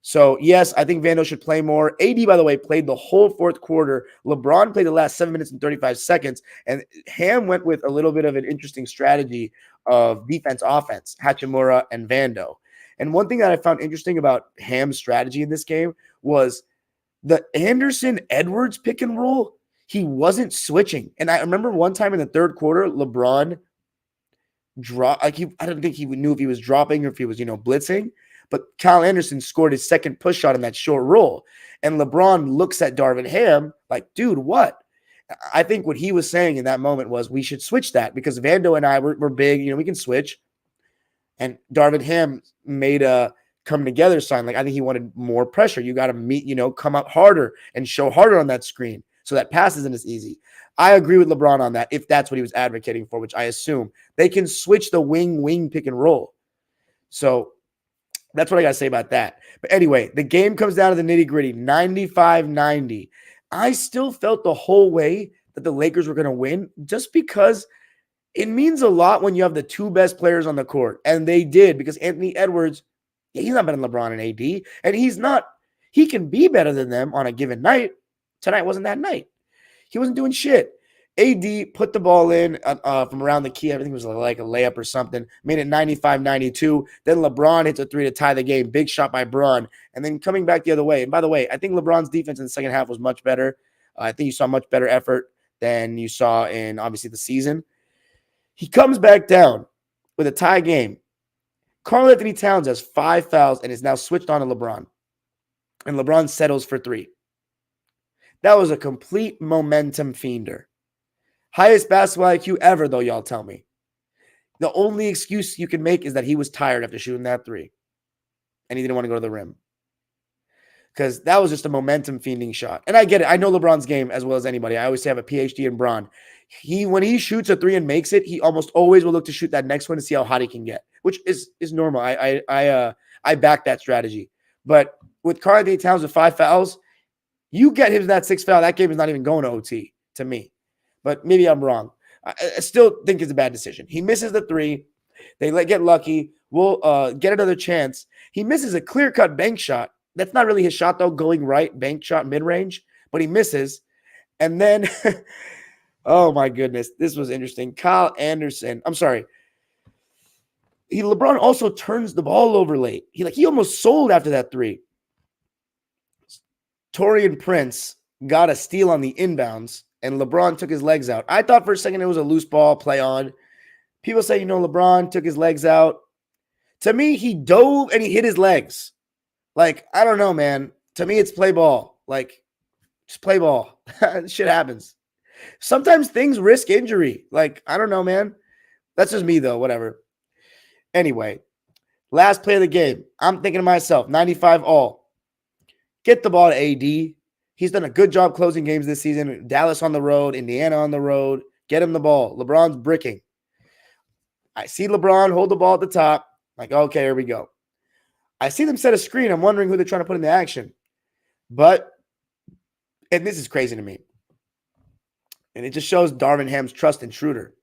So, yes, I think Vando should play more. AD, by the way, played the whole fourth quarter. LeBron played the last 7 minutes and 35 seconds. And Ham went with a little bit of an interesting strategy of defense-offense, Hachimura and Vando. And one thing that I found interesting about Ham's strategy in this game was the Anderson-Edwards pick and roll. He wasn't switching. And I remember one time in the third quarter, LeBron I don't think he knew if he was dropping or if he was, blitzing. But Kyle Anderson scored his second push shot in that short roll. And LeBron looks at Darvin Ham like, dude, what? I think what he was saying in that moment was we should switch that because Vando and I, we're big, we can switch. And Darvin Ham made a come together sign. Like, I think he wanted more pressure. You got to meet, come up harder and show harder on that screen so that pass isn't as easy. I agree with LeBron on that if that's what he was advocating for, which I assume. They can switch the wing pick and roll. So that's what I got to say about that. But anyway, the game comes down to the nitty-gritty, 95-90. I still felt the whole way that the Lakers were going to win just because it means a lot when you have the two best players on the court. And they did because Anthony Edwards, he's not better than LeBron and AD. And he can be better than them on a given night. Tonight wasn't that night. He wasn't doing shit. AD put the ball in from around the key. Everything was like a layup or something. Made it 95-92. Then LeBron hits a three to tie the game. Big shot by Bron. And then coming back the other way. And by the way, I think LeBron's defense in the second half was much better. I think you saw much better effort than you saw in, obviously, the season. He comes back down with a tie game. Karl Anthony Towns has 5 fouls and is now switched on to LeBron. And LeBron settles for 3. That was a complete momentum fiender. Highest basketball IQ ever, though, y'all tell me. The only excuse you can make is that he was tired after shooting that 3. And he didn't want to go to the rim. Because that was just a momentum fiending shot. And I get it. I know LeBron's game as well as anybody. I always say I have a PhD in Bron. When he shoots a 3 and makes it, he almost always will look to shoot that next one to see how hot he can get, which is normal. I back that strategy. But with Karl Anthony Towns with 5 fouls, you get him that 6th foul, that game is not even going to OT to me. But maybe I'm wrong. I still think it's a bad decision. He misses the 3. They get lucky. We'll get another chance. He misses a clear-cut bank shot. That's not really his shot, though, going right, bank shot, mid-range. But he misses. And then, oh, my goodness, this was interesting. Kyle Anderson, I'm sorry. LeBron also turns the ball over late. He almost sold after that 3. Taurean Prince got a steal on the inbounds, and LeBron took his legs out. I thought for a second it was a loose ball, play on. People say, LeBron took his legs out. To me, he dove and he hit his legs. Like, I don't know, man. To me, it's play ball. Like, just play ball. Shit happens. Sometimes things risk injury. Like, I don't know, man. That's just me, though. Whatever. Anyway, last play of the game. I'm thinking to myself, 95 all. Get the ball to AD. He's done a good job closing games this season. Dallas on the road, Indiana on the road. Get him the ball. LeBron's bricking. I see LeBron hold the ball at the top. Like, okay, here we go. I see them set a screen. I'm wondering who they're trying to put into action. And this is crazy to me. And it just shows Darvin Ham's trust in Schroeder.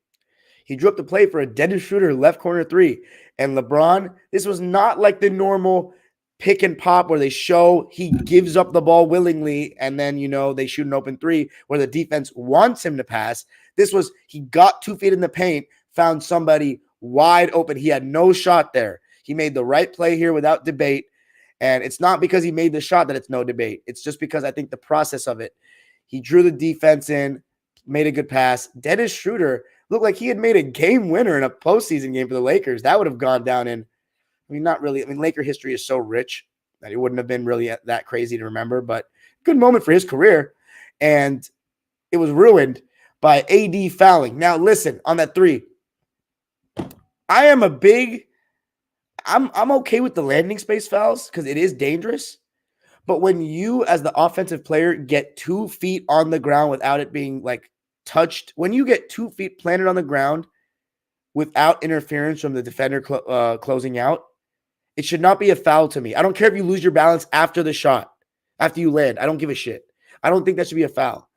He drew up the play for a Dennis Schroeder left corner 3. And LeBron, this was not like the normal pick and pop where they show he gives up the ball willingly and then, they shoot an open 3 where the defense wants him to pass. This was he got 2 feet in the paint, found somebody wide open. He had no shot there. He made the right play here without debate. And it's not because he made the shot that it's no debate. It's just because I think the process of it. He drew the defense in, made a good pass. Dennis Schroeder looked like he had made a game winner in a postseason game for the Lakers. That would have gone down in I mean, not really. I mean, Laker history is so rich that it wouldn't have been really that crazy to remember, but good moment for his career. And it was ruined by AD fouling. Now, listen, on that three, I'm okay with the landing space fouls because it is dangerous. But when you, as the offensive player, get 2 feet on the ground without it being like touched, when you get 2 feet planted on the ground without interference from the defender closing out, it should not be a foul to me. I don't care if you lose your balance after the shot, after you land. I don't give a shit. I don't think that should be a foul.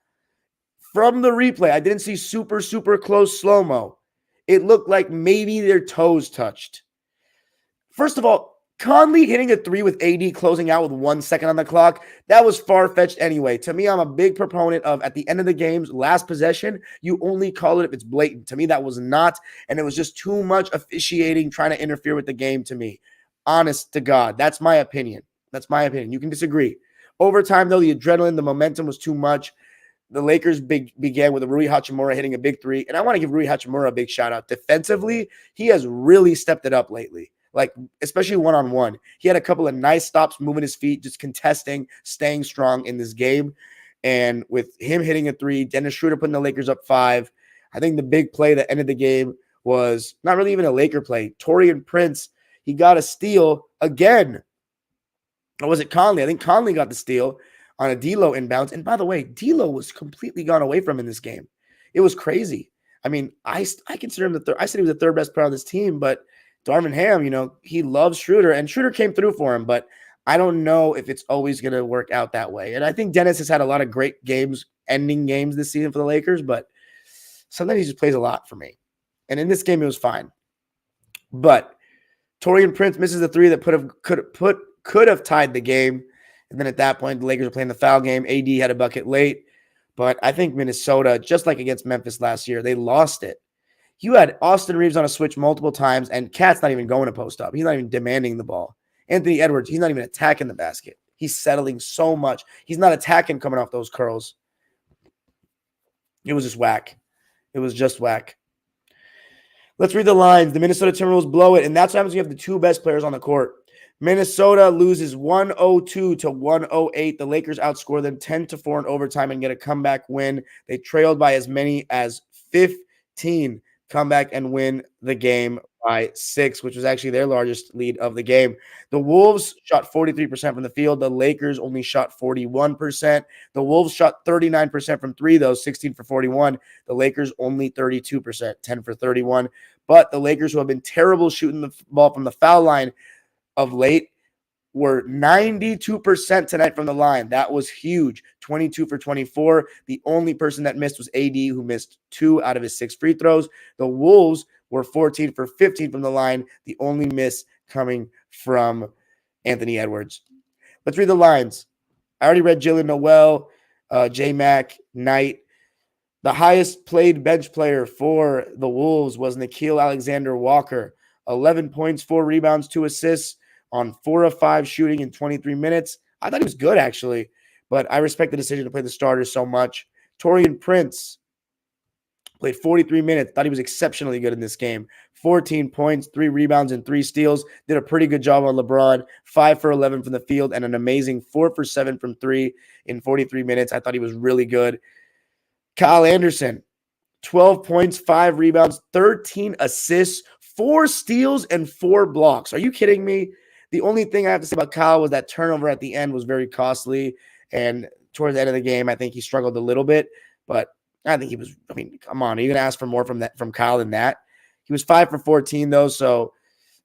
From the replay, I didn't see super, super close slow-mo. It looked like maybe their toes touched. First of all, Conley hitting a 3 with AD closing out with 1 second on the clock, that was far-fetched anyway. To me, I'm a big proponent of at the end of the game's last possession, you only call it if it's blatant. To me, that was not, and it was just too much officiating trying to interfere with the game to me. Honest to God, that's my opinion. That's my opinion. You can disagree. Overtime, though, the adrenaline, the momentum was too much. The Lakers began with Rui Hachimura hitting a big 3, and I want to give Rui Hachimura a big shout-out. Defensively, he has really stepped it up lately. Like, especially one-on-one. He had a couple of nice stops, moving his feet, just contesting, staying strong in this game. And with him hitting a 3, Dennis Schroeder putting the Lakers up 5, I think the big play that ended the game was not really even a Laker play. Taurean Prince, he got a steal again. Or was it Conley? I think Conley got the steal on a D'Lo inbounds. And by the way, D'Lo was completely gone away from in this game. It was crazy. I mean, I consider him the third. I said he was the third best player on this team, but Darvin Ham, he loves Schroeder, and Schroeder came through for him, but I don't know if it's always going to work out that way. And I think Dennis has had a lot of great games, ending games this season for the Lakers, but sometimes he just plays a lot for me. And in this game, it was fine. But Taurean Prince misses the 3 that could have tied the game. And then at that point, the Lakers were playing the foul game. AD had a bucket late. But I think Minnesota, just like against Memphis last year, they lost it. You had Austin Reeves on a switch multiple times, and Cat's not even going to post up. He's not even demanding the ball. Anthony Edwards, he's not even attacking the basket. He's settling so much. He's not attacking coming off those curls. It was just whack. It was just whack. Let's read the lines. The Minnesota Timberwolves blow it, and that's what happens when you have the 2 best players on the court. Minnesota loses 102 to 108. The Lakers outscore them 10-4 in overtime and get a comeback win. They trailed by as many as 15. Come back and win the game by 6, which was actually their largest lead of the game. The Wolves shot 43% from the field. The Lakers only shot 41%. The Wolves shot 39% from 3, though, 16 for 41. The Lakers only 32%, 10 for 31. But the Lakers, who have been terrible shooting the ball from the foul line of late, were 92% tonight from the line. That was huge. 22 for 24. The only person that missed was AD, who missed 2 out of his 6 free throws. The Wolves were 14 for 15 from the line. The only miss coming from Anthony Edwards. Let's read the lines. I already read Jalen Noel, J-Mac, Knight. The highest played bench player for the Wolves was Nickeil Alexander-Walker. 11 points, 4 rebounds, 2 assists on 4 of 5 shooting in 23 minutes. I thought he was good, actually, but I respect the decision to play the starters so much. Taurean Prince played 43 minutes. Thought he was exceptionally good in this game. 14 points, 3 rebounds, and 3 steals. Did a pretty good job on LeBron. 5 for 11 from the field and an amazing 4 for 7 from 3 in 43 minutes. I thought he was really good. Kyle Anderson, 12 points, 5 rebounds, 13 assists, 4 steals, and 4 blocks. Are you kidding me? The only thing I have to say about Kyle was that turnover at the end was very costly. And towards the end of the game, I think he struggled a little bit. But I think he was, come on. Are you going to ask for more from Kyle than that? He was 5 for 14, though, so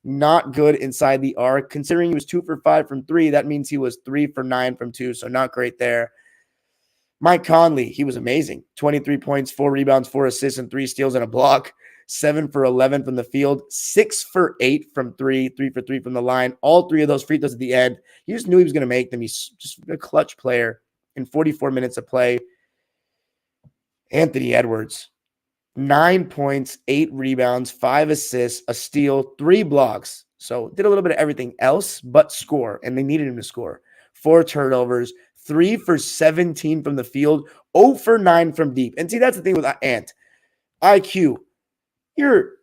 not good inside the arc. Considering he was 2 for 5 from 3, that means he was 3 for 9 from 2, so not great there. Mike Conley, he was amazing. 23 points, 4 rebounds, 4 assists, and 3 steals and a block. 7 for 11 from the field, 6 for 8 from 3, 3 for 3 from the line. All 3 of those free throws at the end. You just knew he was going to make them. He's just a clutch player in 44 minutes of play. Anthony Edwards, 9 points, 8 rebounds, 5 assists, a steal, 3 blocks. So did a little bit of everything else but score, and they needed him to score. 4 turnovers, 3 for 17 from the field, 0 for 9 from deep. And see, that's the thing with Ant. IQ. You're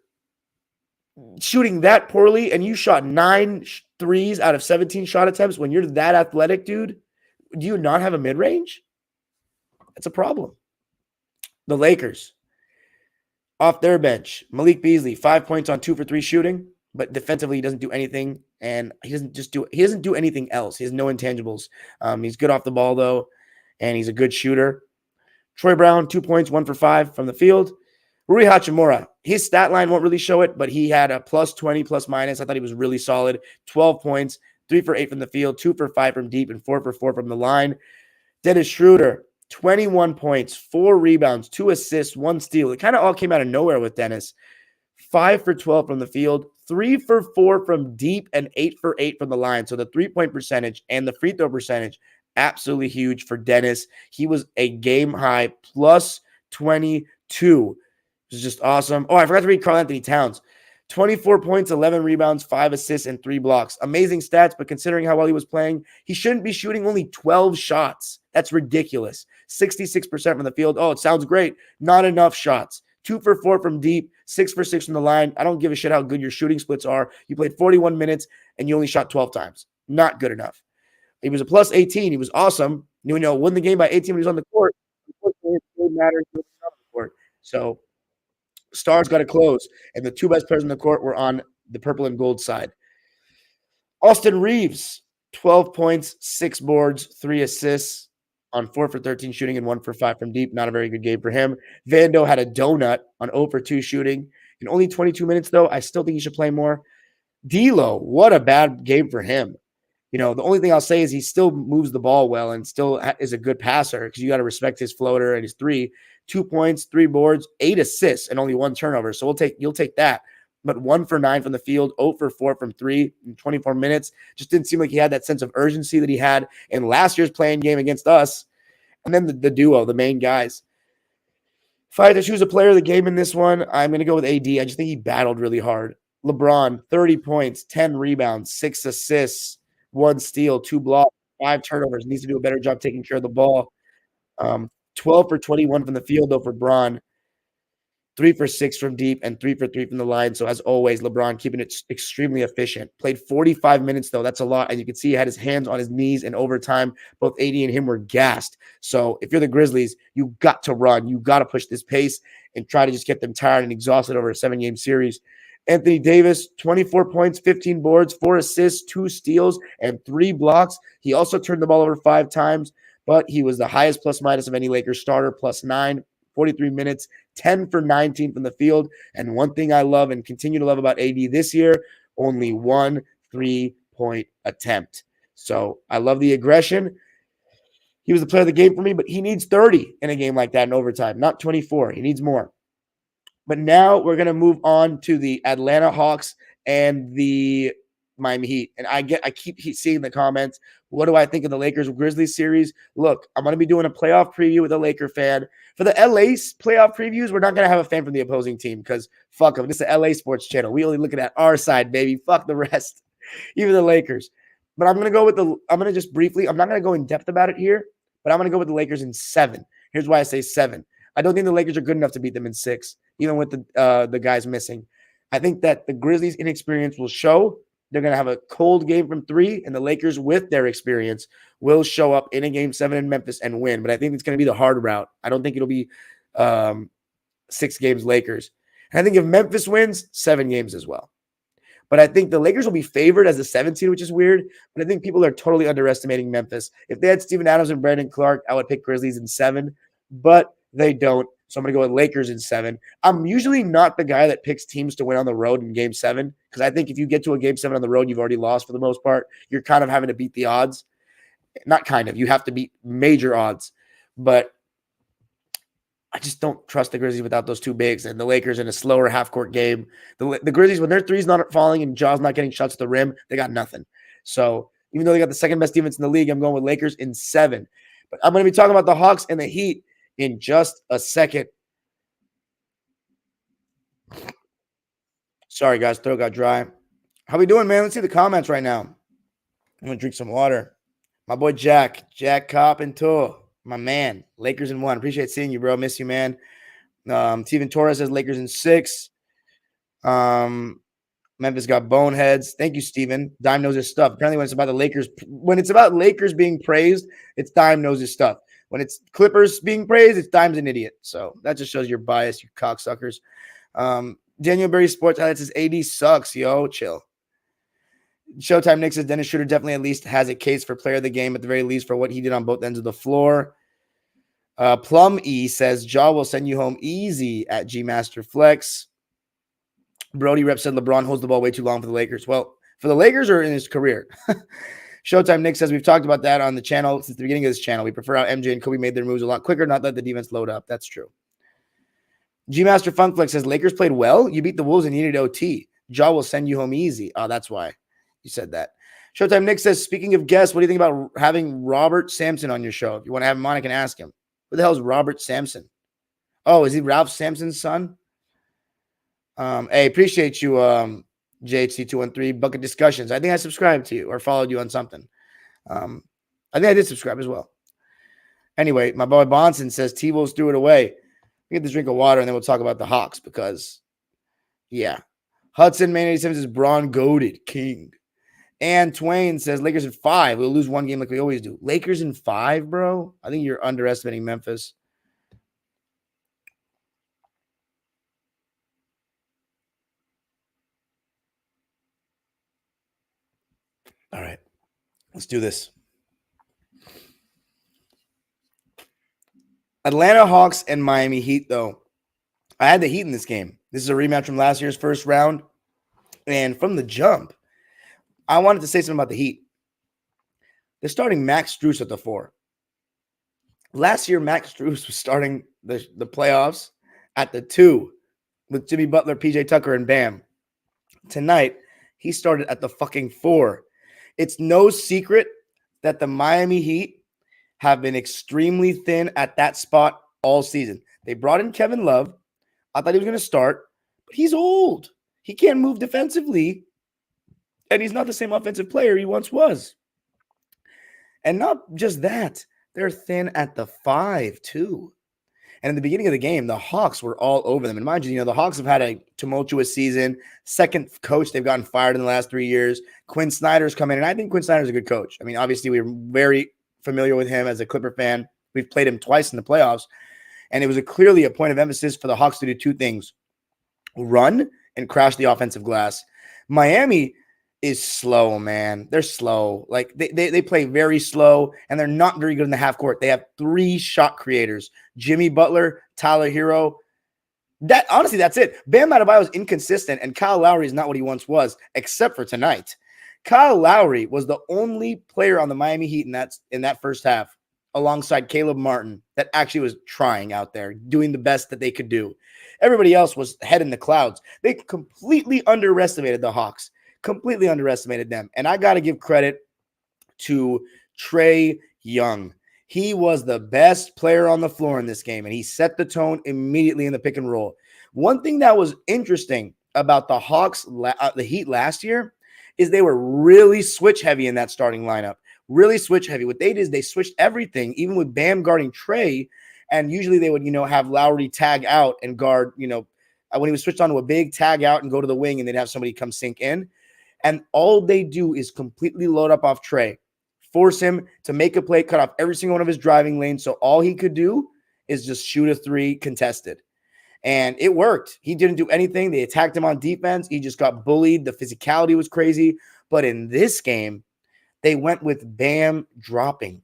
shooting that poorly, and you shot 9 threes out of 17 shot attempts when you're that athletic, dude. Do you not have a mid-range? That's a problem. The Lakers, off their bench, Malik Beasley, 5 points on 2 for 3 shooting, but defensively he doesn't do anything, and he doesn't do anything else. He has no intangibles. He's good off the ball though, and he's a good shooter. Troy Brown, 2 points, 1 for 5 from the field. Rui Hachimura, his stat line won't really show it, but he had a plus 20, plus minus. I thought he was really solid. 12 points, 3 for 8 from the field, 2 for 5 from deep, and 4 for 4 from the line. Dennis Schroeder, 21 points, 4 rebounds, 2 assists, 1 steal. It kind of all came out of nowhere with Dennis. 5 for 12 from the field, 3 for 4 from deep, and 8 for 8 from the line. So the 3-point percentage and the free throw percentage, absolutely huge for Dennis. He was a game high plus 22. It was just awesome. Oh, I forgot to read Karl Anthony Towns. 24 points, 11 rebounds, 5 assists, and 3 blocks. Amazing stats, but considering how well he was playing, he shouldn't be shooting only 12 shots. That's ridiculous. 66% from the field. Oh, it sounds great. Not enough shots. 2 for 4 from deep, 6 for 6 from the line. I don't give a shit how good your shooting splits are. You played 41 minutes, and you only shot 12 times. Not good enough. He was a plus 18. He was awesome. You know, won the game by 18 when he was on the court. Unfortunately, it didn't matter if he was on the court. So, stars got to close, and the 2 best players on the court were on the purple and gold side. Austin Reeves, 12 points, 6 boards, 3 assists on 4 for 13 shooting and 1 for 5 from deep. Not a very good game for him. Vando had a donut on 0 for 2 shooting. In only 22 minutes, though, I still think he should play more. D'Lo, what a bad game for him. You know, the only thing I'll say is he still moves the ball well and still is a good passer because you got to respect his floater and his 3. 2 points, 3 boards, 8 assists, and only 1 turnover. So you'll take that. But 1 for 9 from the field, 0 for 4 from 3 in 24 minutes. Just didn't seem like he had that sense of urgency that he had in last year's playing game against us. And then the duo, the main guys. If I had to choose a player of the game in this one, I'm going to go with AD. I just think he battled really hard. LeBron, 30 points, 10 rebounds, 6 assists, 1 steal, 2 blocks, 5 turnovers. Needs to do a better job taking care of the ball. 12 for 21 from the field, though, for Bron. 3 for 6 from deep and 3 for 3 from the line. So, as always, LeBron keeping it extremely efficient. Played 45 minutes, though. That's a lot. And you can see he had his hands on his knees, and over time, both AD and him were gassed. So, if you're the Grizzlies, you got to run. You got to push this pace and try to just get them tired and exhausted over a 7-game series. Anthony Davis, 24 points, 15 boards, 4 assists, 2 steals, and 3 blocks. He also turned the ball over 5 times. But he was the highest plus-minus of any Lakers starter, plus 9, 43 minutes, 10 for 19 from the field. And one thing I love and continue to love about AD this year, only 1 3-point attempt. So I love the aggression. He was the player of the game for me, but he needs 30 in a game like that in overtime, not 24. He needs more. But now we're going to move on to the Atlanta Hawks and the Miami Heat. And I keep seeing the comments. What do I think of the Lakers-Grizzlies series? Look, I'm going to be doing a playoff preview with a Laker fan. For the LA playoff previews, we're not going to have a fan from the opposing team because fuck them. This is a LA sports channel. We only looking at our side, baby. Fuck the rest, even the Lakers. But I'm going to go with I'm going to just briefly, I'm not going to go in depth about it here, but I'm going to go with the Lakers in 7. Here's why I say 7. I don't think the Lakers are good enough to beat them in 6, even with the guys missing. I think that the Grizzlies' inexperience will show. They're going to have a cold game from 3, and the Lakers, with their experience, will show up in a game 7 in Memphis and win. But I think it's going to be the hard route. I don't think it'll be 6 games Lakers. And I think if Memphis wins, 7 games as well. But I think the Lakers will be favored as a 17, which is weird. But I think people are totally underestimating Memphis. If they had Steven Adams and Brandon Clark, I would pick Grizzlies in 7. But they don't. So I'm going to go with Lakers in 7. I'm usually not the guy that picks teams to win on the road in game 7 because I think if you get to a game 7 on the road, you've already lost for the most part. You're kind of having to beat the odds. Not kind of. You have to beat major odds. But I just don't trust the Grizzlies without those 2 bigs and the Lakers in a slower half-court game. The Grizzlies, when their three's not falling and Jaw's not getting shots to the rim, they got nothing. So even though they got the second best defense in the league, I'm going with Lakers in 7. But I'm going to be talking about the Hawks and the Heat in just a second. Sorry, guys. Throat got dry. How we doing, man? Let's see the comments right now. I'm going to drink some water. My boy Jack Carpenter, my man. Lakers in 1. Appreciate seeing you, bro. Miss you, man. Steven Torres says Lakers in 6. Memphis got boneheads. Thank you, Steven. Dime knows his stuff. Apparently, when it's about Lakers being praised, it's Dime knows his stuff. When it's Clippers being praised, it's Dime's an idiot. So that just shows your bias, you cocksuckers. Daniel Berry Sports Highlights says AD sucks, yo. Chill. Showtime Nick says Dennis Schroeder definitely at least has a case for player of the game, at the very least, for what he did on both ends of the floor. Plum E says Jaw will send you home easy at G Master Flex. Brody Rep said LeBron holds the ball way too long for the Lakers. Well, for the Lakers or in his career? Showtime Nick says we've talked about that on the channel since the beginning of this channel. We prefer how MJ and Kobe made their moves a lot quicker, not let the defense load up. That's true. G Master Funkflex says Lakers played well. You beat the Wolves and you needed OT. Jaw will send you home easy. Oh, that's why you said that. Showtime Nick says, speaking of guests, what do you think about having Robert Sampson on your show? If you want to have him on, I can ask him. Who the hell is Robert Sampson? Oh, is he Ralph Sampson's son? Hey, appreciate you, JHC213. Bucket Discussions. I think I subscribed to you or followed you on something. I think I did subscribe as well. Anyway, my boy Bonson says T-Wolves threw it away. Get this drink of water and then we'll talk about the Hawks because, yeah. Hudson Man 87 says Braun goated king. And Twain says Lakers in 5. We'll lose one game like we always do. Lakers in 5, bro? I think you're underestimating Memphis. All right. Let's do this. Atlanta Hawks and Miami Heat, though. I had the Heat in this game. This is a rematch from last year's first round. And from the jump, I wanted to say something about the Heat. They're starting Max Strus at the 4. Last year, Max Strus was starting the playoffs at the 2 with Jimmy Butler, PJ Tucker, and Bam. Tonight, he started at the fucking 4. It's no secret that the Miami Heat have been extremely thin at that spot all season. They brought in Kevin Love. I thought he was going to start, but he's old. He can't move defensively, and he's not the same offensive player he once was. And not just that, they're thin at the 5 too. And in the beginning of the game, the Hawks were all over them. And mind you, the Hawks have had a tumultuous season. Second coach, they've gotten fired in the last 3 years. Quinn Snyder's come in, and I think Quinn Snyder's a good coach. I mean, obviously, we're very familiar with him as a Clipper fan. We've played him twice in the playoffs. And it was clearly a point of emphasis for the Hawks to do two things: run and crash the offensive glass. Miami is slow, man. They're slow. Like they play very slow, and they're not very good in the half court. They have 3 shot creators: Jimmy Butler, Tyler Hero. Honestly, that's it. Bam Adebayo is inconsistent, and Kyle Lowry is not what he once was, except for tonight. Kyle Lowry was the only player on the Miami Heat in that first half, alongside Caleb Martin, that actually was trying out there, doing the best that they could do. Everybody else was head in the clouds. They completely underestimated the Hawks. Completely underestimated them. And I got to give credit to Trae Young. He was the best player on the floor in this game, and he set the tone immediately in the pick and roll. One thing that was interesting about the Hawks, the Heat last year, is they were really switch heavy in that starting lineup. Really switch heavy. What they did is they switched everything, even with Bam guarding Trae, and usually they would, have Lowry tag out and guard, when he was switched onto a big, tag out and go to the wing, and they'd have somebody come sink in. And all they do is completely load up off Trae, force him to make a play, cut off every single one of his driving lanes. So all he could do is just shoot a 3 contested. And it worked. He didn't do anything. They attacked him on defense. He just got bullied. The physicality was crazy. But in this game, they went with Bam dropping.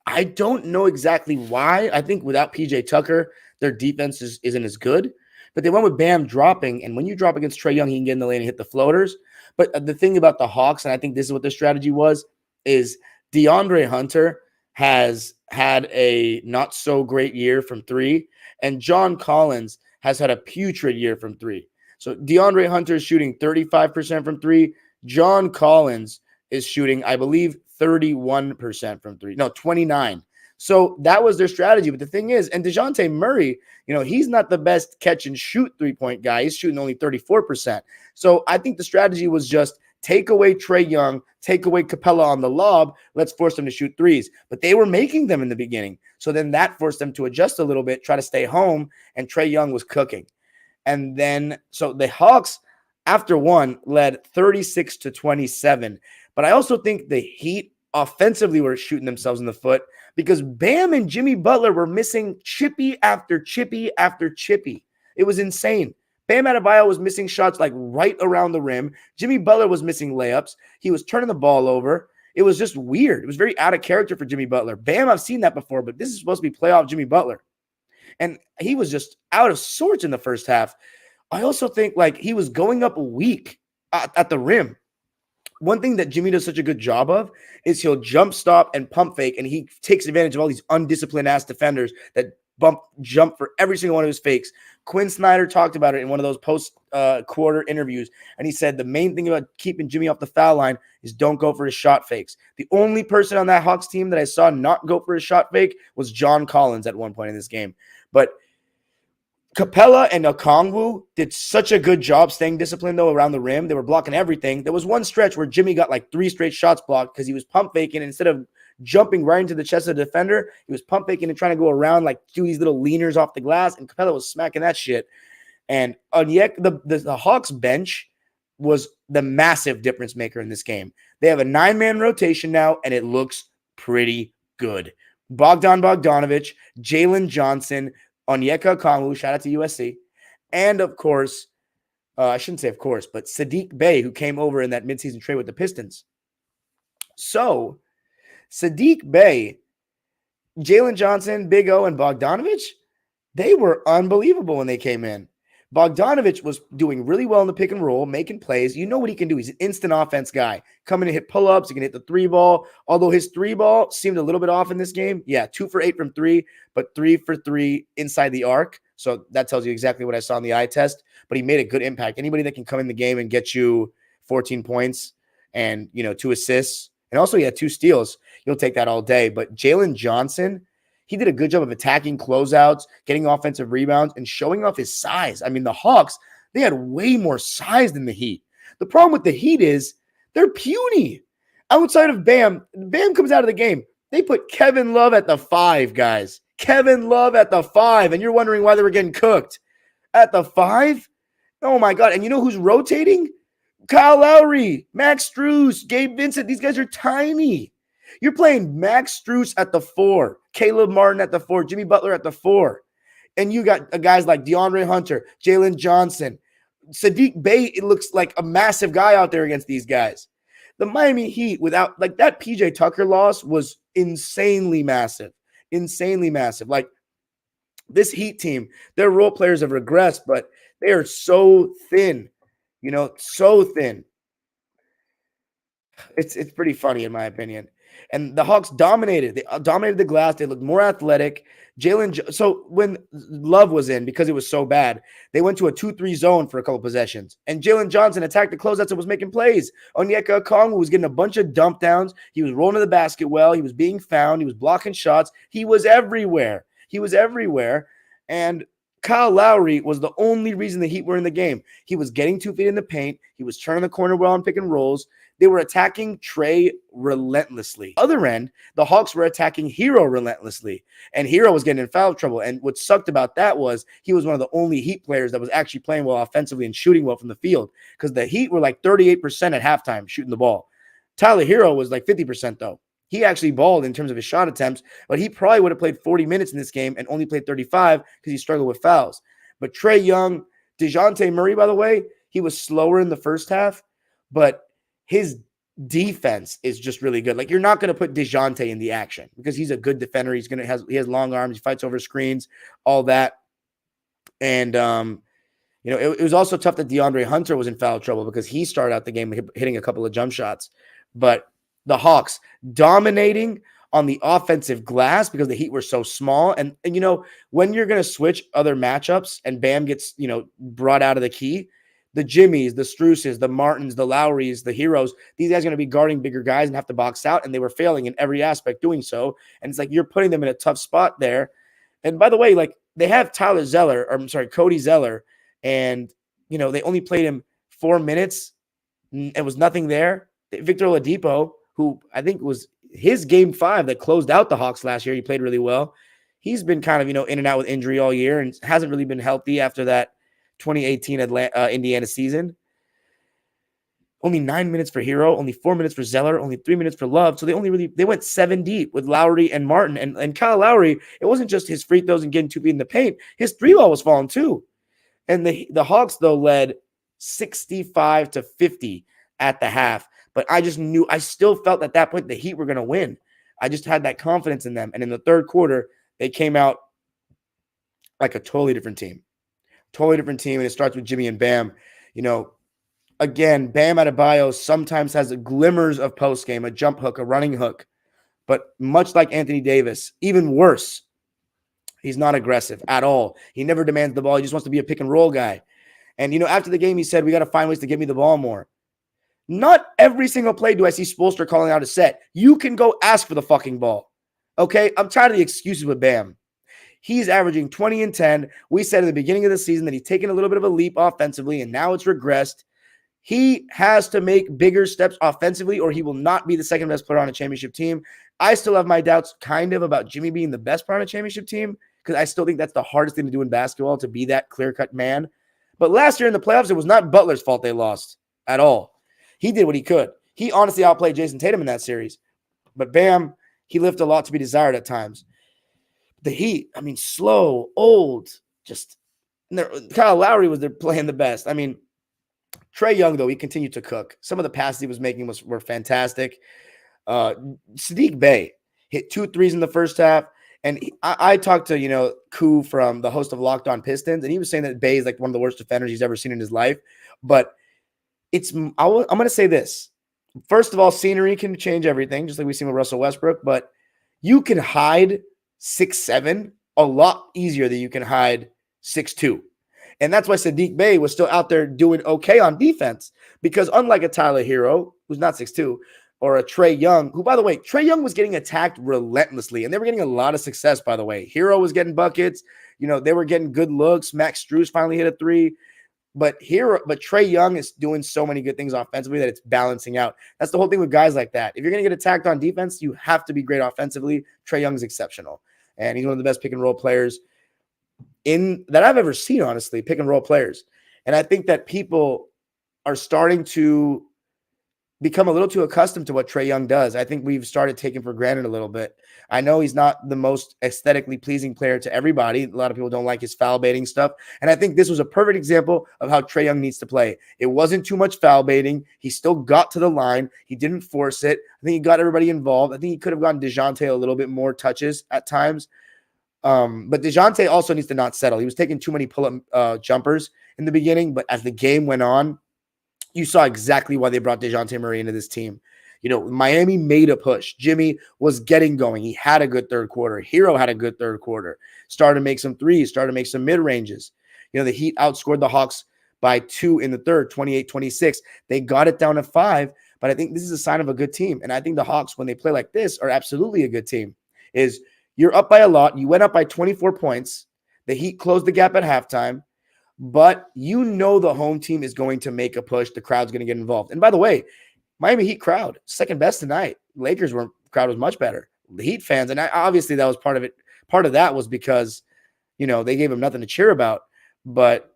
I don't know exactly why. I think without PJ Tucker, their defense isn't as good. But they went with Bam dropping. And when you drop against Trae Young, he can get in the lane and hit the floaters. But the thing about the Hawks, and I think this is what their strategy was, is DeAndre Hunter has had a not so great year from 3, and John Collins has had a putrid year from 3. So DeAndre Hunter is shooting 35% from 3. John Collins is shooting, I believe, 31% from 3. No, 29. So that was their strategy. But the thing is, and DeJounte Murray, he's not the best catch and shoot 3-point guy. He's shooting only 34%. So I think the strategy was just take away Trae Young, take away Capella on the lob. Let's force them to shoot 3s. But they were making them in the beginning. So then that forced them to adjust a little bit, try to stay home, and Trae Young was cooking. And then, so the Hawks, after one, led 36-27. But I also think the Heat offensively were shooting themselves in the foot because Bam and Jimmy Butler were missing chippy after chippy after chippy. It was insane. Bam Adebayo was missing shots like right around the rim. Jimmy Butler was missing layups. He was turning the ball over. It was just weird. It was very out of character for Jimmy Butler. Bam, I've seen that before, but this is supposed to be playoff Jimmy Butler. And he was just out of sorts in the first half. I also think like he was going up weak at the rim. One thing that Jimmy does such a good job of is he'll jump stop and pump fake, and he takes advantage of all these undisciplined ass defenders that jump for every single one of his fakes. Quinn Snyder talked about it in one of those post-quarter interviews, and he said the main thing about keeping Jimmy off the foul line is don't go for his shot fakes. The only person on that Hawks team that I saw not go for his shot fake was John Collins at one point in this game. But Capella and Okongwu did such a good job staying disciplined, though, around the rim. They were blocking everything. There was one stretch where Jimmy got like 3 straight shots blocked because he was pump faking. And instead of jumping right into the chest of the defender, he was pump faking and trying to go around, like do these little leaners off the glass. And Capella was smacking that shit. And the Hawks bench was the massive difference maker in this game. They have a 9-man rotation now, and it looks pretty good. Bogdan Bogdanovic, Jalen Johnson, Onyeka Okongwu, shout out to USC, and of course, I shouldn't say of course, but Saddiq Bey, who came over in that midseason trade with the Pistons. So, Saddiq Bey, Jalen Johnson, Big O, and Bogdanovic, they were unbelievable when they came in. Bogdanovic was doing really well in the pick and roll, making plays. You know what he can do. He's an instant offense guy. Coming to hit pull-ups. He can hit the 3-ball. Although his 3-ball seemed a little bit off in this game. Yeah, 2 for 8 from 3, but 3 for 3 inside the arc. So that tells you exactly what I saw in the eye test. But he made a good impact. Anybody that can come in the game and get you 14 points and, 2 assists. And also he had 2 steals. You'll take that all day. But Jalen Johnson, he did a good job of attacking closeouts, getting offensive rebounds, and showing off his size. I mean, the Hawks, they had way more size than the Heat. The problem with the Heat is they're puny. Outside of Bam comes out of the game. They put Kevin Love at the 5, guys. Kevin Love at the 5, and you're wondering why they were getting cooked. At the 5? Oh, my God. And you know who's rotating? Kyle Lowry, Max Strus, Gabe Vincent. These guys are tiny. You're playing Max Strus at the 4, Caleb Martin at the 4, Jimmy Butler at the 4. And you got guys like DeAndre Hunter, Jalen Johnson, Saddiq Bey. It looks like a massive guy out there against these guys. The Miami Heat, without like that PJ Tucker loss, was insanely massive. Insanely massive. Like this Heat team, their role players have regressed, but they are so thin, so thin. It's pretty funny in my opinion. And the Hawks dominated. They dominated the glass. They looked more athletic. So when Love was in, because it was so bad, they went to a 2-3 zone for a couple possessions. And Jalen Johnson attacked the closeouts and was making plays. Onyeka Okongwu was getting a bunch of dump downs. He was rolling to the basket well. He was being found. He was blocking shots. He was everywhere. And Kyle Lowry was the only reason the Heat were in the game. He was getting 2 feet in the paint. He was turning the corner well on pick and rolls. They were attacking Trae relentlessly. Other end, the Hawks were attacking Hero relentlessly. And Hero was getting in foul trouble. And what sucked about that was he was one of the only Heat players that was actually playing well offensively and shooting well from the field. Because the Heat were like 38% at halftime shooting the ball. Tyler Hero was like 50% though. He actually balled in terms of his shot attempts, but he probably would have played 40 minutes in this game and only played 35 because he struggled with fouls. But Trae Young, DeJounte Murray, by the way, he was slower in the first half, but his defense is just really good. Like you're not going to put DeJounte in the action because he's a good defender. He has long arms. He fights over screens, all that. And, it was also tough that DeAndre Hunter was in foul trouble because he started out the game hitting a couple of jump shots. But the Hawks dominating on the offensive glass because the Heat were so small. And when you're going to switch other matchups and Bam gets, brought out of the key, the Jimmies, the Struses, the Martins, the Lowrys, the Heroes, these guys are going to be guarding bigger guys and have to box out, and they were failing in every aspect doing so. And it's like you're putting them in a tough spot there. And by the way, like they have Cody Zeller, and, they only played him 4 minutes. It was nothing there. Victor Oladipo, who I think was his game 5 that closed out the Hawks last year, he played really well. He's been kind of, in and out with injury all year and hasn't really been healthy after that 2018 Indiana season. only 9 minutes for Hero, only 4 minutes for Zeller, only 3 minutes for Love. So they went 7 deep with Lowry and Martin. And Kyle Lowry, it wasn't just his free throws and getting 2 feet in the paint. His 3-ball was falling too. And the Hawks, though, led 65-50 at the half. But I still felt at that point the Heat were going to win. I just had that confidence in them. And in the third quarter, they came out like a totally different team. Totally different team. And it starts with Jimmy and Bam. Again, Bam Adebayo sometimes has glimmers of post game, a jump hook, a running hook. But much like Anthony Davis, even worse, he's not aggressive at all. He never demands the ball. He just wants to be a pick and roll guy. And, after the game, he said, we got to find ways to get me the ball more. Not every single play do I see Spoelstra calling out a set. You can go ask for the fucking ball. Okay? I'm tired of the excuses with Bam. He's averaging 20 and 10. We said at the beginning of the season that he's taken a little bit of a leap offensively, and now it's regressed. He has to make bigger steps offensively, or he will not be the second best player on a championship team. I still have my doubts kind of about Jimmy being the best player on a championship team, because I still think that's the hardest thing to do in basketball, to be that clear-cut man. But last year in the playoffs, it was not Butler's fault they lost at all. He did what he could. He honestly outplayed Jason Tatum in that series. But Bam, he left a lot to be desired at times. The Heat, slow, old, just Kyle Lowry was there playing the best. Trae Young, though, he continued to cook. Some of the passes he was making were fantastic. Saddiq Bey hit 2 threes in the first half. And I talked to, Koo from the host of Locked On Pistons, and he was saying that Bey is like one of the worst defenders he's ever seen in his life. But I'm going to say this. First of all, scenery can change everything, just like we've seen with Russell Westbrook. But you can hide 6'7" a lot easier than you can hide 6'2". And that's why Saddiq Bey was still out there doing okay on defense. Because unlike a Tyler Hero, who's not 6'2", or a Trae Young, who, by the way, Trae Young was getting attacked relentlessly, and they were getting a lot of success, by the way. Hero was getting buckets. They were getting good looks. Max Strus finally hit a 3. But Trae Young is doing so many good things offensively that it's balancing out. That's the whole thing with guys like that. If you're going to get attacked on defense, you have to be great offensively. Trae Young is exceptional. And he's one of the best pick-and-roll players that I've ever seen, honestly, pick-and-roll players. And I think that people are starting to become a little too accustomed to what Trae Young does. I think we've started taking for granted a little bit. I know he's not the most aesthetically pleasing player to everybody. A lot of people don't like his foul baiting stuff. And I think this was a perfect example of how Trae Young needs to play. It wasn't too much foul baiting. He still got to the line. He didn't force it. I think he got everybody involved. I think he could have gotten DeJounte a little bit more touches at times. But DeJounte also needs to not settle. He was taking too many pull-up jumpers in the beginning, but as the game went on, you saw exactly why they brought DeJounte Murray into this team. Miami made a push. Jimmy was getting going. He had a good third quarter. Hero had a good third quarter. Started to make some threes, started to make some mid-ranges. The Heat outscored the Hawks by 2 in the third, 28-26. They got it down to 5, but I think this is a sign of a good team. And I think the Hawks, when they play like this, are absolutely a good team. You're up by a lot. You went up by 24 points. The Heat closed the gap at halftime. But the home team is going to make a push. The crowd's going to get involved. And by the way, Miami Heat crowd, second best tonight. Lakers crowd was much better. The Heat fans, and obviously that was part of it. Part of that was because, they gave them nothing to cheer about. But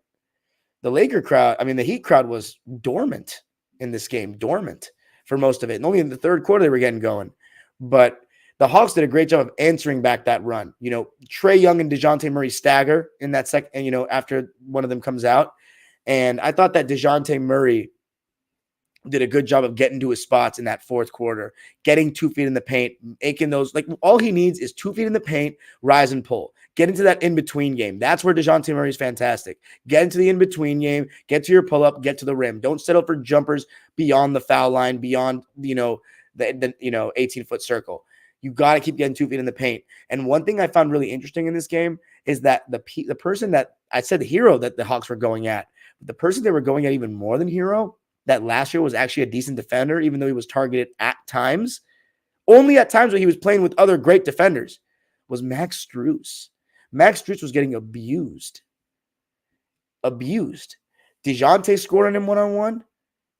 the Laker crowd, the Heat crowd was dormant in this game, dormant for most of it. And only in the third quarter they were getting going. But the Hawks did a great job of answering back that run. Trae Young and DeJounte Murray stagger in that second, after one of them comes out. And I thought that DeJounte Murray did a good job of getting to his spots in that fourth quarter, getting 2 feet in the paint, making those, all he needs is 2 feet in the paint, rise and pull. Get into that in-between game. That's where DeJounte Murray is fantastic. Get into the in-between game, get to your pull-up, get to the rim. Don't settle for jumpers beyond the foul line, beyond, the 18-foot circle. You got to keep getting 2 feet in the paint. And one thing I found really interesting in this game is that the person that I said the Hero that the Hawks were going at, the person they were going at even more than Hero, that last year was actually a decent defender, even though he was targeted at times, only at times when he was playing with other great defenders, was Max Strus. Max Strus was getting abused. DeJounte scored on him one-on-one.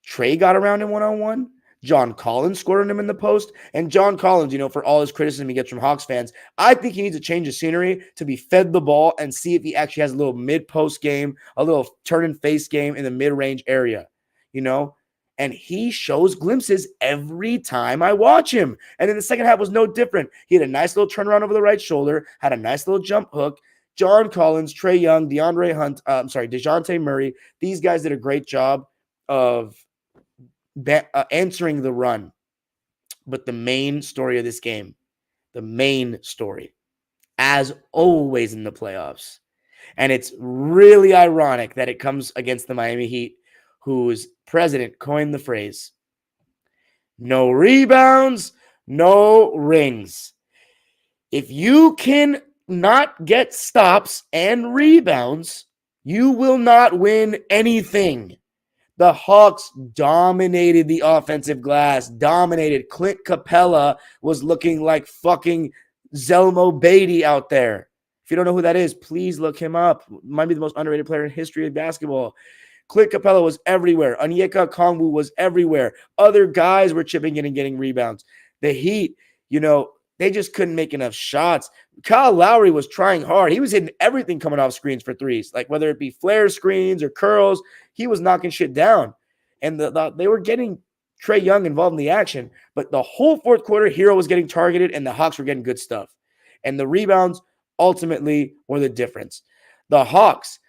Trae got around him one-on-one. John Collins scored on him in the post. And John Collins, for all his criticism he gets from Hawks fans, I think he needs to change the scenery to be fed the ball and see if he actually has a little mid-post game, a little turn-and-face game in the mid-range area, And And he shows glimpses every time I watch him. And then the second half was no different. He had a nice little turnaround over the right shoulder, had a nice little jump hook. John Collins, Trae Young, DeJounte Murray, these guys did a great job of answering the run. But the main story of this game, the main story, as always in the playoffs, and it's really ironic that it comes against the Miami Heat, whose president coined the phrase, no rebounds, no rings. If you can not get stops and rebounds, you will not win anything. The Hawks dominated the offensive glass, dominated. Clint Capella was looking like fucking Zelmo Beatty out there. If you don't know who that is, please look him up. Might be the most underrated player in history of basketball. Clint Capella was everywhere. Onyeka Okongwu was everywhere. Other guys were chipping in and getting rebounds. The Heat, they just couldn't make enough shots. Kyle Lowry was trying hard. He was hitting everything coming off screens for threes, like whether it be flare screens or curls. He was knocking shit down. And they were getting Trae Young involved in the action. But the whole fourth quarter, Hero was getting targeted, and the Hawks were getting good stuff. And the rebounds ultimately were the difference. The Hawks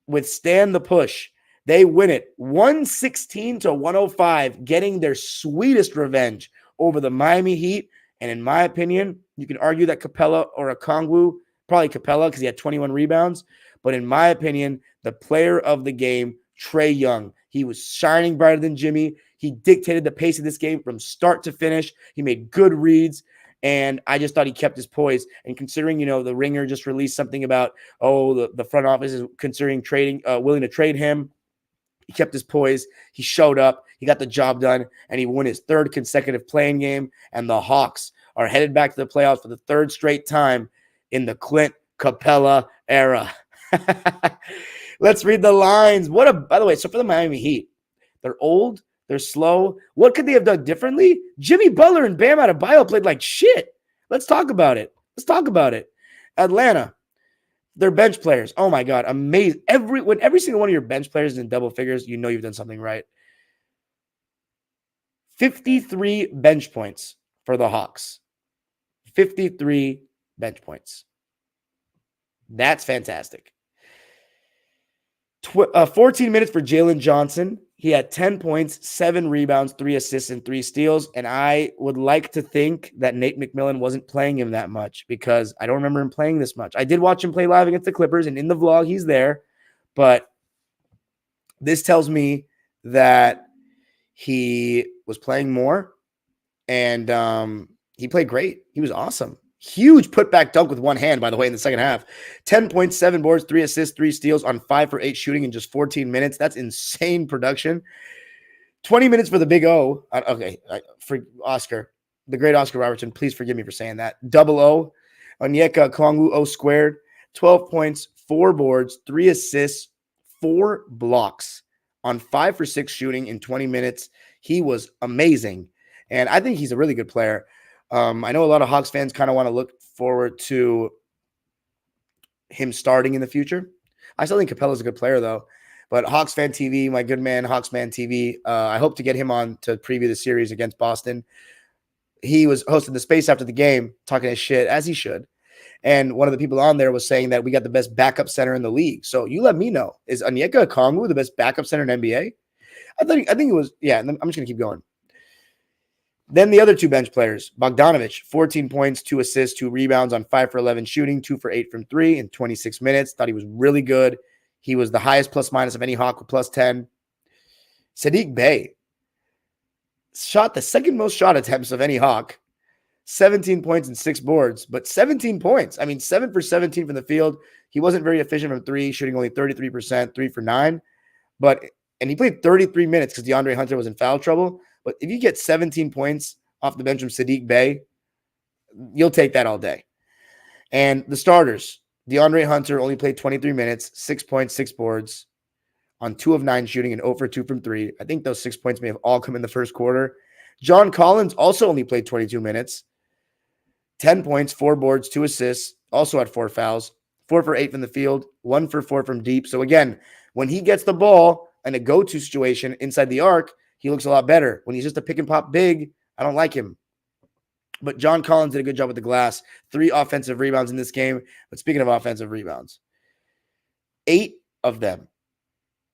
withstand the push. They win it 116-105, getting their sweetest revenge over the Miami Heat. And in my opinion, you can argue that Capella or Okongwu, probably Capella because he had 21 rebounds. But in my opinion, the player of the game, Trae Young, he was shining brighter than Jimmy. He dictated the pace of this game from start to finish. He made good reads. And I just thought he kept his poise. And considering, the Ringer just released something about, the front office is considering willing to trade him. He kept his poise. He showed up. He got the job done. And he won his third consecutive playing game. And the Hawks are headed back to the playoffs for the third straight time in the Clint Capella era. Let's read the lines. By the way, so for the Miami Heat, they're old. They're slow. What could they have done differently? Jimmy Butler and Bam Adebayo played like shit. Let's talk about it. Atlanta, their bench players. Oh my God, amazing. When every single one of your bench players is in double figures, you know you've done something right. 53 bench points for the Hawks. 53 bench points. That's fantastic. 14 minutes for Jalen Johnson. He had 10 points, 7 rebounds, 3 assists, and 3 steals. And I would like to think that Nate McMillan wasn't playing him that much because I don't remember him playing this much. I did watch him play live against the Clippers, and in the vlog, he's there. But this tells me that he was playing more, and he played great. He was awesome. Huge putback dunk with one hand, by the way, in the second half. 10.7 boards, 3 assists, 3 steals on 5 for 8 shooting in just 14 minutes. That's insane production. 20 minutes for the Big O. For Oscar, the great Oscar Robertson. Please forgive me for saying that. Double O. Onyeka Okongwu, O squared. 12 points, 4 boards, 3 assists, 4 blocks on 5 for 6 shooting in 20 minutes. He was amazing. And I think he's a really good player. I know a lot of Hawks fans kind of want to look forward to him starting in the future. I still think Capella's a good player, though. But Hawks Fan TV, my good man, Hawksman TV, I hope to get him on to preview the series against Boston. He was hosting the space after the game, talking his shit, as he should. And one of the people on there was saying that we got the best backup center in the league. So you let me know. Is Onyeka Okongwu the best backup center in NBA? I think it was, yeah, I'm just going to keep going. Then the other 2 bench players, Bogdanovich, 14 points, 2 assists, 2 rebounds on 5 for 11 shooting, 2 for 8 from 3 in 26 minutes. Thought he was really good. He was the highest plus minus of any Hawk with plus 10. Saddiq Bey shot the second most shot attempts of any Hawk, 17 points and 6 boards, but 17 points. I mean, 7 for 17 from the field. He wasn't very efficient from 3, shooting only 33%, 3 for 9. And he played 33 minutes because DeAndre Hunter was in foul trouble. But if you get 17 points off the bench from Saddiq Bey, you'll take that all day. And the starters, DeAndre Hunter only played 23 minutes, 6 points, 6 boards on 2 of 9 shooting and 0 for 2 from 3. I think those 6 points may have all come in the first quarter. John Collins also only played 22 minutes, 10 points, 4 boards, 2 assists, also had 4 fouls, 4 for 8 from the field, 1 for 4 from deep. So again, when he gets the ball in a go-to situation inside the arc, he looks a lot better. When he's just a pick and pop big, I don't like him. But John Collins did a good job with the glass. 3 offensive rebounds in this game. But speaking of offensive rebounds, 8 of them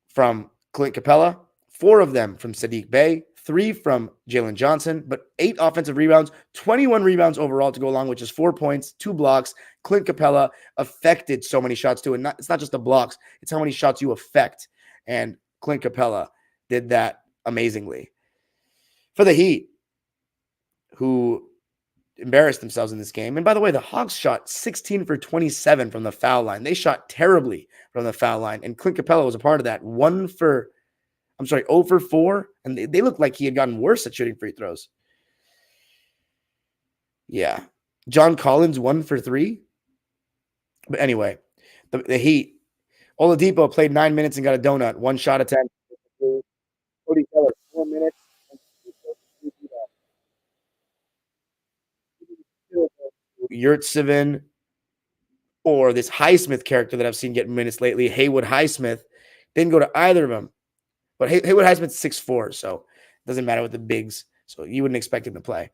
from Clint Capella, 4 of them from Sadiq Bey, 3 from Jalen Johnson, but 8 offensive rebounds, 21 rebounds overall to go along, which is 4 points, 2 blocks. Clint Capella affected so many shots too. And it's not just the blocks, it's how many shots you affect. And Clint Capella did that amazingly. For the Heat, who embarrassed themselves in this game. And by the way, the Hawks shot 16 for 27 from the foul line. They shot terribly from the foul line. And Clint Capella was a part of that. 0 for 4. And they looked like he had gotten worse at shooting free throws. Yeah. John Collins, 1 for 3. But anyway, the Heat. Oladipo played 9 minutes and got a donut. 1 shot attempt. Cody Keller, 4 minutes. Yurtsevin, or this Highsmith character that I've seen get minutes lately, Haywood Highsmith, didn't go to either of them. But Haywood Highsmith's 6'4", so it doesn't matter with the bigs. So you wouldn't expect him to play.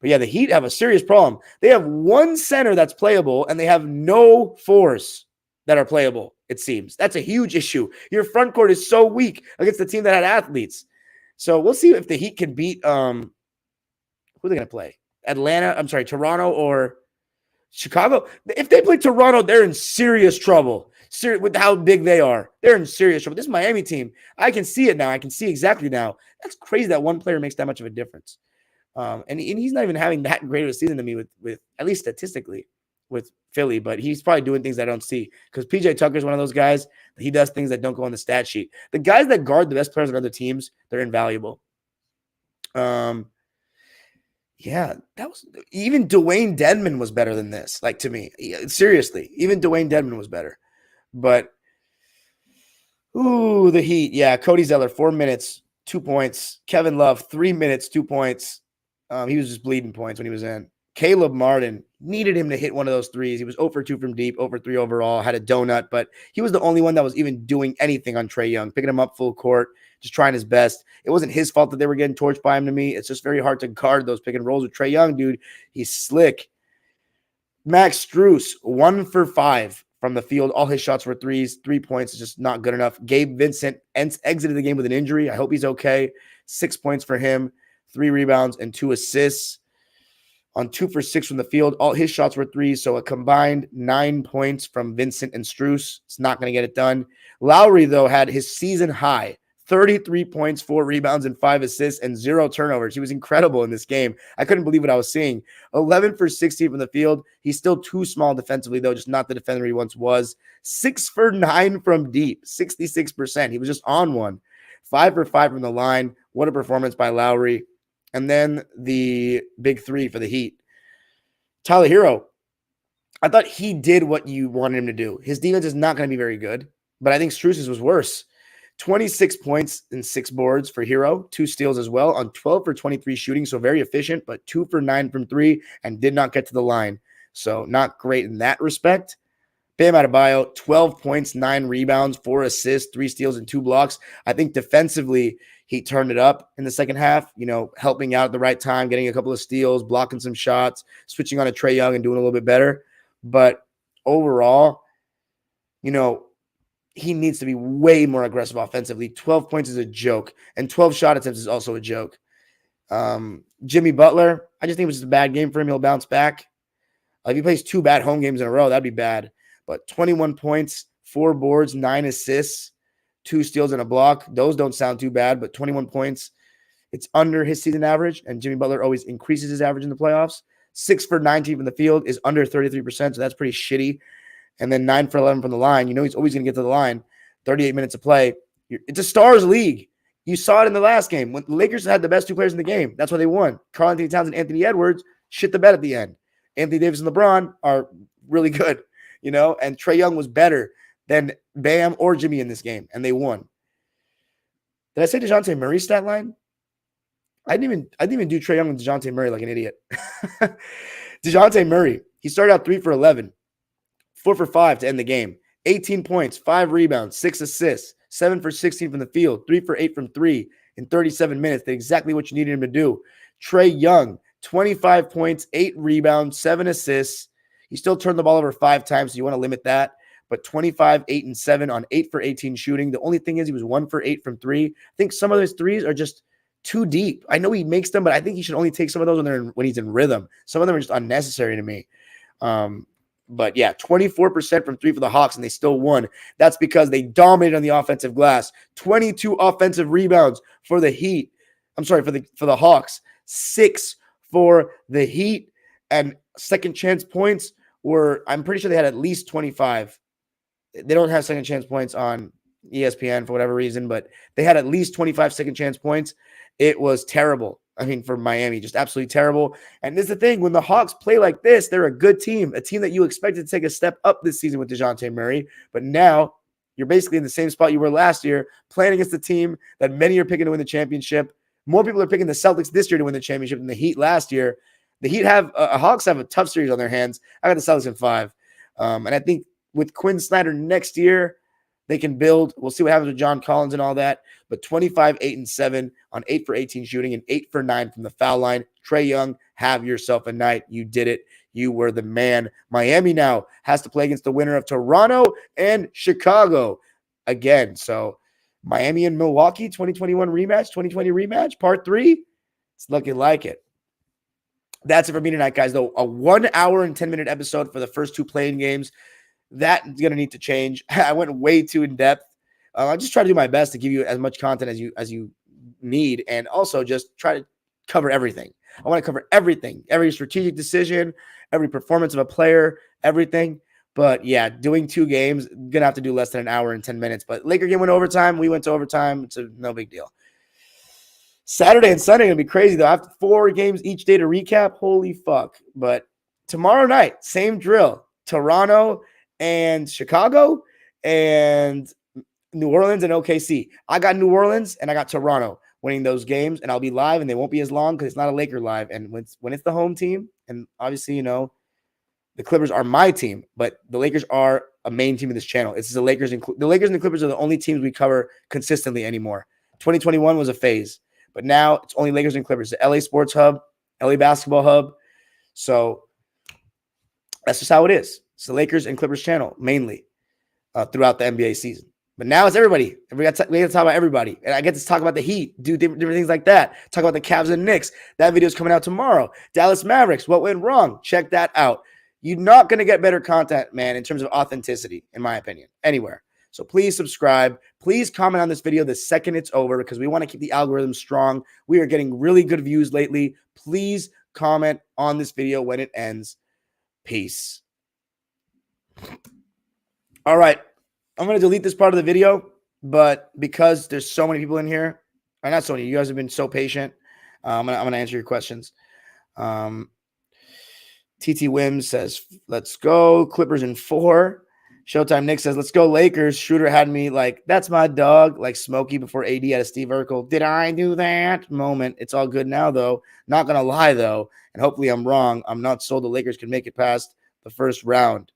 But yeah, the Heat have a serious problem. They have 1 center that's playable, and they have no 4s that are playable, it seems. That's a huge issue. Your front court is so weak against the team that had athletes. So we'll see if the Heat can beat who are they going to play? Toronto or Chicago. If they play Toronto, they're in serious trouble. With how big they are, they're in serious trouble. This Miami team, I can see it now. I can see exactly now. That's crazy that 1 player makes that much of a difference. And he's not even having that great of a season to me with at least statistically with Philly, but he's probably doing things I don't see because PJ Tucker's one of those guys that he does things that don't go on the stat sheet. The guys that guard the best players on other teams, they're invaluable. Yeah, that was even Dwayne Dedmon was better than this. Like to me, seriously, even Dwayne Dedmon was better. But the Heat, yeah, Cody Zeller 4 minutes, 2 points. Kevin Love 3 minutes, 2 points. He was just bleeding points when he was in. Caleb Martin needed him to hit one of those threes. He was 0 for 2 from deep, 0 for 3 overall. Had a donut, but he was the only one that was even doing anything on Trae Young, picking him up full court, just trying his best. It wasn't his fault that they were getting torched by him to me. It's just very hard to guard those pick and rolls with Trae Young, dude. He's slick. Max Strus, 1 for 5 from the field. All his shots were threes. 3 points is just not good enough. Gabe Vincent exited the game with an injury. I hope he's okay. 6 points for him, 3 rebounds, and 2 assists. On 2 for 6 from the field. All his shots were threes, so a combined 9 points from Vincent and Strus. It's not going to get it done. Lowry, though, had his season high, 33 points, 4 rebounds, and 5 assists, and 0 turnovers. He was incredible in this game. I couldn't believe what I was seeing. 11 for 16 from the field. He's still too small defensively, though, just not the defender he once was. 6 for 9 from deep, 66%. He was just on one. 5 for 5 from the line. What a performance by Lowry. And then the big 3 for the Heat. Tyler Hero, I thought he did what you wanted him to do. His defense is not going to be very good, but I think Strus's was worse. 26 points and 6 boards for Hero, 2 steals as well on 12 for 23 shooting, so very efficient, but 2 for 9 from 3 and did not get to the line. So not great in that respect. Bam Adebayo, 12 points, 9 rebounds, 4 assists, 3 steals, and 2 blocks. I think defensively, he turned it up in the second half, helping out at the right time, getting a couple of steals, blocking some shots, switching on to Trae Young and doing a little bit better. But overall, he needs to be way more aggressive offensively. 12 points is a joke, and 12 shot attempts is also a joke. Jimmy Butler, I just think it was just a bad game for him. He'll bounce back. If he plays 2 bad home games in a row, that'd be bad. But 21 points, 4 boards, 9 assists, 2 steals and a block. Those don't sound too bad, but 21 points, it's under his season average, and Jimmy Butler always increases his average in the playoffs. 6 for 19 from the field is under 33%, so that's pretty shitty. And then 9 for 11 from the line. He's always going to get to the line. 38 minutes of play. It's a stars league. You saw it in the last game. When the Lakers had the best 2 players in the game, that's why they won. Karl Anthony Towns and Anthony Edwards shit the bed at the end. Anthony Davis and LeBron are really good, and Trae Young was better than Bam or Jimmy in this game, and they won. Did I say DeJounte Murray's stat line? I didn't even do Trae Young and DeJounte Murray like an idiot. DeJounte Murray, he started out 3 for 11, 4 for 5 to end the game. 18 points, 5 rebounds, 6 assists, 7 for 16 from the field, 3 for 8 from 3, in 37 minutes. Did exactly what you needed him to do. Trae Young, 25 points, 8 rebounds, 7 assists. He still turned the ball over 5 times, so you want to limit that. But 25, 8, and 7 on 8 for 18 shooting. The only thing is he was 1 for 8 from 3. I think some of those threes are just too deep. I know he makes them, but I think he should only take some of those when he's in rhythm. Some of them are just unnecessary to me. But yeah, 24% from 3 for the Hawks, and they still won. That's because they dominated on the offensive glass. 22 offensive rebounds for the Heat. I'm sorry, for the Hawks. 6 for the Heat, and second chance points were, I'm pretty sure they had at least 25. They don't have second chance points on ESPN for whatever reason, but they had at least 25 second chance points. It was terrible. I mean, for Miami, just absolutely terrible. And this is the thing, when the Hawks play like this, they're a good team, a team that you expected to take a step up this season with DeJounte Murray. But now you're basically in the same spot you were last year, playing against a team that many are picking to win the championship. More people are picking the Celtics this year to win the championship than the Heat last year. The Heat Hawks have a tough series on their hands. I got the Celtics in 5. And I think with Quinn Snyder next year, they can build. We'll see what happens with John Collins and all that. But 25, 8, and 7 on 8 for 18 shooting and 8 for 9 from the foul line. Trae Young, have yourself a night. You did it. You were the man. Miami now has to play against the winner of Toronto and Chicago again. So Miami and Milwaukee, 2021 rematch, 2020 rematch, part 3. It's looking like it. That's it for me tonight, guys. Though a 1 hour and 10-minute episode for the first 2 playing games. That's going to need to change. I went way too in depth. I just try to do my best to give you as much content as you need, and also just try to cover everything. I want to cover everything, every strategic decision, every performance of a player, everything. But yeah, doing 2 games, gonna have to do less than an hour and 10 minutes. But Laker game went overtime. We went to overtime. It's no big deal. Saturday and Sunday gonna be crazy though. I have 4 games each day to recap. Holy fuck! But tomorrow night, same drill. Toronto and Chicago and New Orleans and OKC. I got New Orleans and I got Toronto winning those games, and I'll be live, and they won't be as long because it's not a Laker live. And when it's the home team, and obviously, the Clippers are my team, but the Lakers are a main team of this channel. It's the Lakers and the Clippers are the only teams we cover consistently anymore. 2021 was a phase, but now it's only Lakers and Clippers. The LA Sports Hub, LA Basketball Hub. So that's just how it is. It's the Lakers and Clippers channel mainly throughout the NBA season. But now it's everybody. We got to talk about everybody. And I get to talk about the Heat, do different things like that. Talk about the Cavs and Knicks. That video is coming out tomorrow. Dallas Mavericks, what went wrong? Check that out. You're not going to get better content, man, in terms of authenticity, in my opinion, anywhere. So please subscribe. Please comment on this video the second it's over because we want to keep the algorithm strong. We are getting really good views lately. Please comment on this video when it ends. Peace. All right. I'm going to delete this part of the video, but because there's so many people in here, or not so many, you guys have been so patient, I'm going to answer your questions. TT Wims says, let's go. Clippers in 4. Showtime Nick says, let's go Lakers. Shooter had me like, that's my dog, like Smokey before AD had a Steve Urkel. Did I do that moment? It's all good now, though. Not going to lie, though, and hopefully I'm wrong. I'm not sold the Lakers can make it past the first round.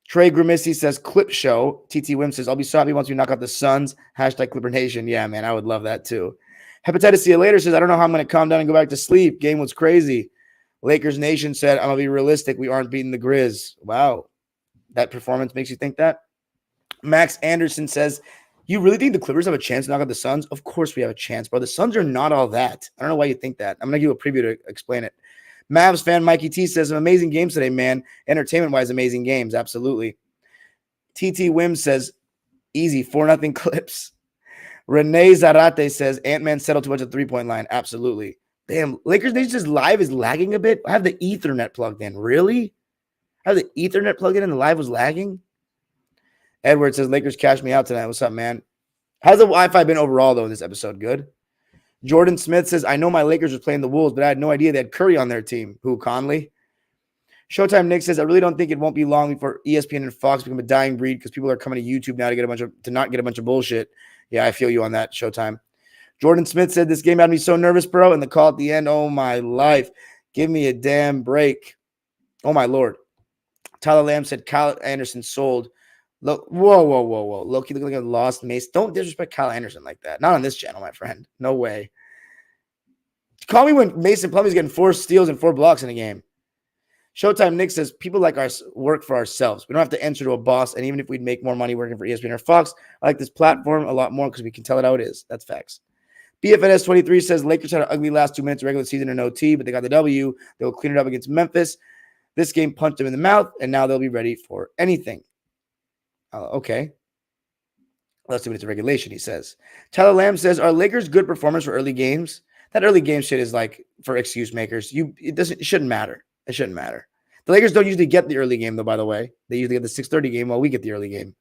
Trae Grimissy says, clip show. TT Wim says, I'll be so happy once we knock out the Suns. Hashtag Clipper Nation. Yeah, man, I would love that too. Hepatitis See You Later says, I don't know how I'm going to calm down and go back to sleep. Game was crazy. Lakers Nation said, I'm going to be realistic. We aren't beating the Grizz. Wow. That performance makes you think that? Max Anderson says, you really think the Clippers have a chance to knock out the Suns? Of course we have a chance, bro. The Suns are not all that. I don't know why you think that. I'm going to give a preview to explain it. Mavs fan Mikey T says, some amazing games today, man. Entertainment-wise, amazing games. Absolutely. TT Wim says, easy, 4-0 Clips. Renee Zarate says, Ant-Man settled too much at the three-point line. Absolutely. Damn, Lakers Nation's live is lagging a bit. I have the Ethernet plugged in. Really? I have the Ethernet plugged in and the live was lagging? Edward says, Lakers cashed me out tonight. What's up, man? How's the Wi-Fi been overall, though, in this episode? Good? Jordan Smith says, I know my Lakers was playing the Wolves, but I had no idea they had Curry on their team. Who, Conley? Showtime Nick says, I really don't think it won't be long before ESPN and Fox become a dying breed because people are coming to YouTube now to not get a bunch of bullshit. Yeah, I feel you on that, Showtime. Jordan Smith said, this game had me so nervous, bro, and the call at the end, oh my life. Give me a damn break. Oh my Lord. Tyler Lamb said, Kyle Anderson sold. Look, whoa. Loki looking like a lost Mace. Don't disrespect Kyle Anderson like that. Not on this channel, my friend. No way. Call me when Mason Plumlee's getting 4 steals and 4 blocks in a game. Showtime Nick says, people like us work for ourselves. We don't have to answer to a boss, and even if we'd make more money working for ESPN or Fox, I like this platform a lot more because we can tell it how it is. That's facts. BFNS 23 says, Lakers had an ugly last 2 minutes of regular season in OT, but they got the W. They'll clean it up against Memphis. This game punched them in the mouth, and now they'll be ready for anything. Okay. Last 2 minutes of regulation, he says. Tyler Lamb says, are Lakers good performers for early games? That early game shit is like for excuse makers. It shouldn't matter. It shouldn't matter. The Lakers don't usually get the early game, though, by the way. They usually get the 6:30 game while we get the early game.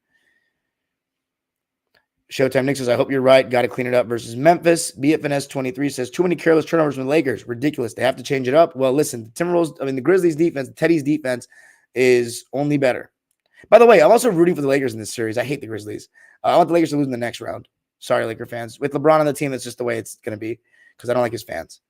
Showtime Nick says, I hope you're right. Got to clean it up versus Memphis. BFNS 23 says, too many careless turnovers from the Lakers. Ridiculous. They have to change it up. Well, listen, the Grizzlies defense, Teddy's defense is only better. By the way, I'm also rooting for the Lakers in this series. I hate the Grizzlies. I want the Lakers to lose in the next round. Sorry, Laker fans. With LeBron on the team, that's just the way it's going to be because I don't like his fans.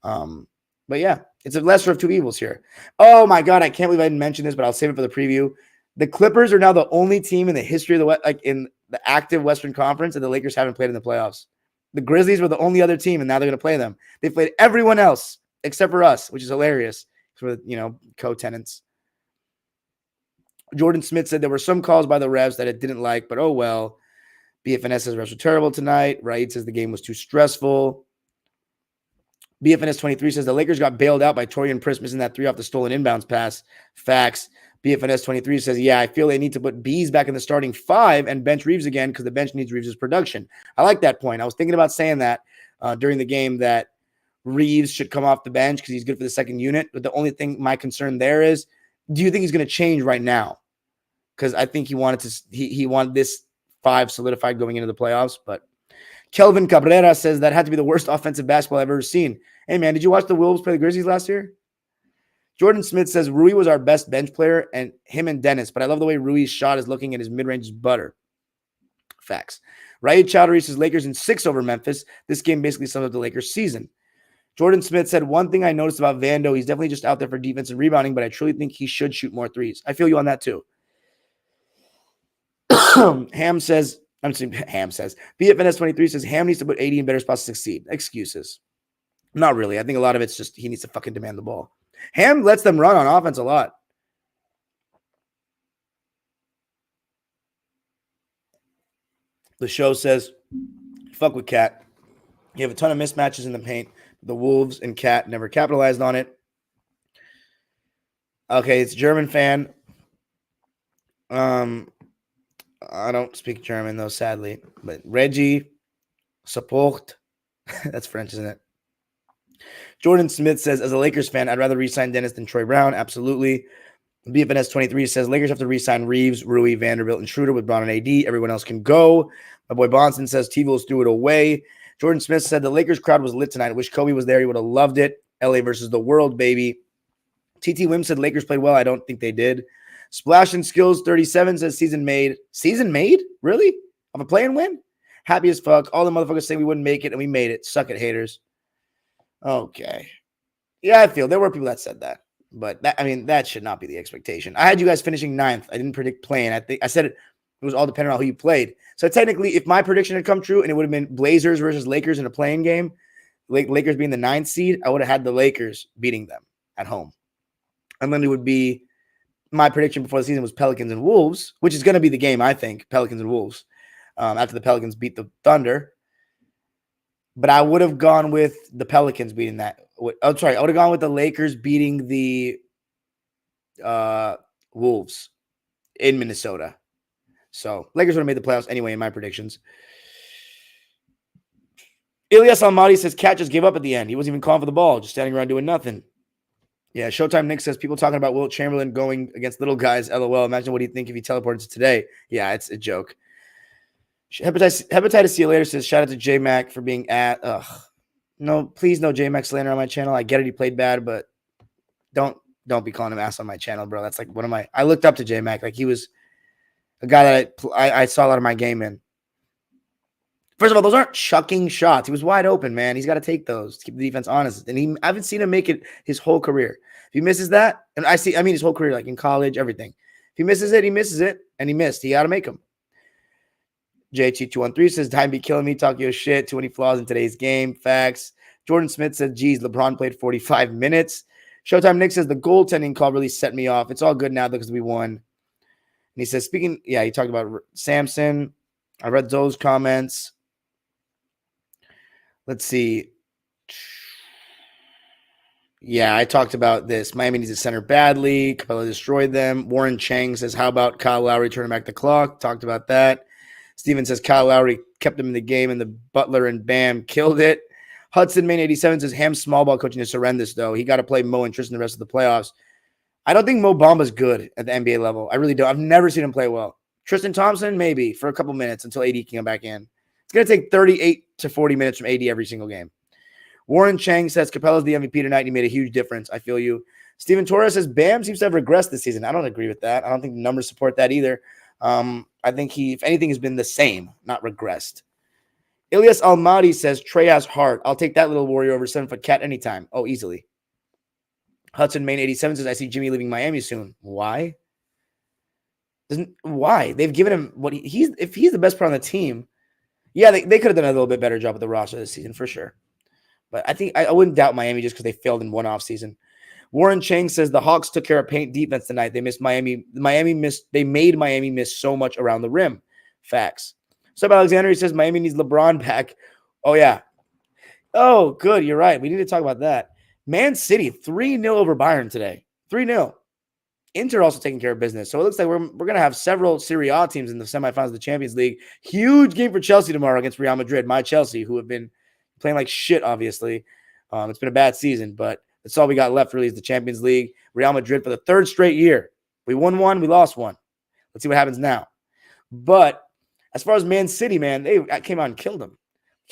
But yeah, it's a lesser of two evils here. Oh my God, I can't believe I didn't mention this, but I'll save it for the preview. The Clippers are now the only team in the history of the in the active Western Conference that the Lakers haven't played in the playoffs. The Grizzlies were the only other team, and now they're going to play them. They played everyone else except for us, which is hilarious for co-tenants. Jordan Smith said there were some calls by the refs that it didn't like, but oh well. BFNS says refs were terrible tonight. Raid says the game was too stressful. BFNS 23 says the Lakers got bailed out by Torian Prince missing that 3 off the stolen inbounds pass. Facts. BFNS 23 says, yeah, I feel they need to put Bees back in the starting 5 and bench Reeves again because the bench needs Reeves' production. I like that point. I was thinking about saying that during the game that Reeves should come off the bench because he's good for the second unit. But the only thing, my concern there is, do you think he's going to change right now? Because I think he wanted this 5 solidified going into the playoffs. But Kelvin Cabrera says that had to be the worst offensive basketball I've ever seen. Hey, man, did you watch the Wolves play the Grizzlies last year? Jordan Smith says Rui was our best bench player, and him and Dennis, but I love the way Rui's shot is looking and his mid-range is butter. Facts. Raid Chowdhury says Lakers in 6 over Memphis. This game basically sums up the Lakers season. Jordan Smith said, one thing I noticed about Vando, he's definitely just out there for defense and rebounding, but I truly think he should shoot more threes. I feel you on that too. Ham says, BFNS 23 says Ham needs to put 80 in better spots to succeed. Excuses. Not really. I think a lot of it's just he needs to fucking demand the ball. Ham lets them run on offense a lot. The show says, fuck with Cat. You have a ton of mismatches in the paint. The Wolves and Cat never capitalized on it. Okay, it's German fan. I don't speak German, though, sadly. But Reggie, support. That's French, isn't it? Jordan Smith says, as a Lakers fan, I'd rather re-sign Dennis than Troy Brown. Absolutely. BFNS 23 says, Lakers have to re-sign Reeves, Rui, Vanderbilt, and Schroeder with Brown and AD. Everyone else can go. My boy Bonson says, T-Wolves threw it away. Jordan Smith said, the Lakers crowd was lit tonight. I wish Kobe was there. He would have loved it. LA versus the world, baby. TT Wim said, Lakers played well. I don't think they did. Splash and Skills 37 says, season made. Season made? Really? Of a play and win? Happy as fuck. All the motherfuckers say we wouldn't make it, and we made it. Suck it, haters. Okay. Yeah, I feel there were people that said that. But that should not be the expectation. I had you guys finishing 9th. I didn't predict playing. I said it was all dependent on who you played. So technically, if my prediction had come true and it would have been Blazers versus Lakers in a playing game, Lakers being the 9th seed, I would have had the Lakers beating them at home. And then it would be my prediction before the season was Pelicans and Wolves, which is going to be the game, I think, Pelicans and Wolves, after the Pelicans beat the Thunder. But I would have gone with the Pelicans beating that. I'm sorry, I would have gone with the Lakers beating the Wolves in Minnesota. So Lakers would have made the playoffs anyway in my predictions. Ilyas Almaty says Cat just gave up at the end. He wasn't even calling for the ball, just standing around doing nothing. Yeah, Showtime Nick says people talking about Wilt Chamberlain going against little guys. LOL. Imagine what he'd think if he teleported to today. Yeah, it's a joke. Hepatitis See You Later says, shout out to J-Mac for being at. No, please no J-Mac slander on my channel. I get it, he played bad, but don't be calling him ass on my channel, bro. That's like one of my. I looked up to J-Mac. Like he was a guy that I saw a lot of my game in. First of all, those aren't chucking shots. He was wide open, man. He's got to take those to keep the defense honest. And I haven't seen him make it his whole career. If he misses that, and his whole career, like in college, everything. If he misses it, he misses it. And he missed. He got to make them. JT213 says, time be killing me. Talk your shit. Too many flaws in today's game. Facts. Jordan Smith said, geez, LeBron played 45 minutes. Showtime Nick says, the goaltending call really set me off. It's all good now because we won. And he says, he talked about Samson. I read those comments. Let's see. Yeah, I talked about this. Miami needs a center badly. Capella destroyed them. Warren Chang says, how about Kyle Lowry turning back the clock? Talked about that. Steven says, Kyle Lowry kept him in the game, and the Butler and Bam killed it. Hudson Main 87 says, Ham small ball coaching is horrendous, though. He got to play Mo and Tristan the rest of the playoffs. I don't think Mo Bamba's good at the NBA level. I really don't. I've never seen him play well. Tristan Thompson, maybe, for a couple minutes until AD can come back in. It's going to take 38 to 40 minutes from AD every single game. Warren Chang says, Capella's the MVP tonight, and he made a huge difference. I feel you. Steven Torres says, Bam seems to have regressed this season. I don't agree with that. I don't think the numbers support that either. I think he, if anything, has been the same, not regressed. Ilyas Almadi says, Trae has heart. I'll take that little warrior over 7-foot cat anytime. Oh, easily. Hudson Main 87 says, I see Jimmy leaving Miami soon. Why? Why? They've given him what he's, if he's the best player on the team, yeah, they could have done a little bit better job with the roster this season for sure. But I think I wouldn't doubt Miami just because they failed in one offseason. Warren Chang says the Hawks took care of paint defense tonight. They missed Miami. They made Miami miss so much around the rim. Facts. Sub Alexander, he says Miami needs LeBron back. Oh, yeah. Oh, good. You're right. We need to talk about that. Man City, 3-0 over Bayern today. 3-0. Inter also taking care of business. So it looks like we're going to have several Serie A teams in the semifinals of the Champions League. Huge game for Chelsea tomorrow against Real Madrid. My Chelsea, who have been playing like shit, obviously. It's been a bad season, but that's all we got left really is the Champions League. Real Madrid for the third straight year. We won one, we lost one. Let's see what happens now. But as far as Man City, man, they came out and killed them.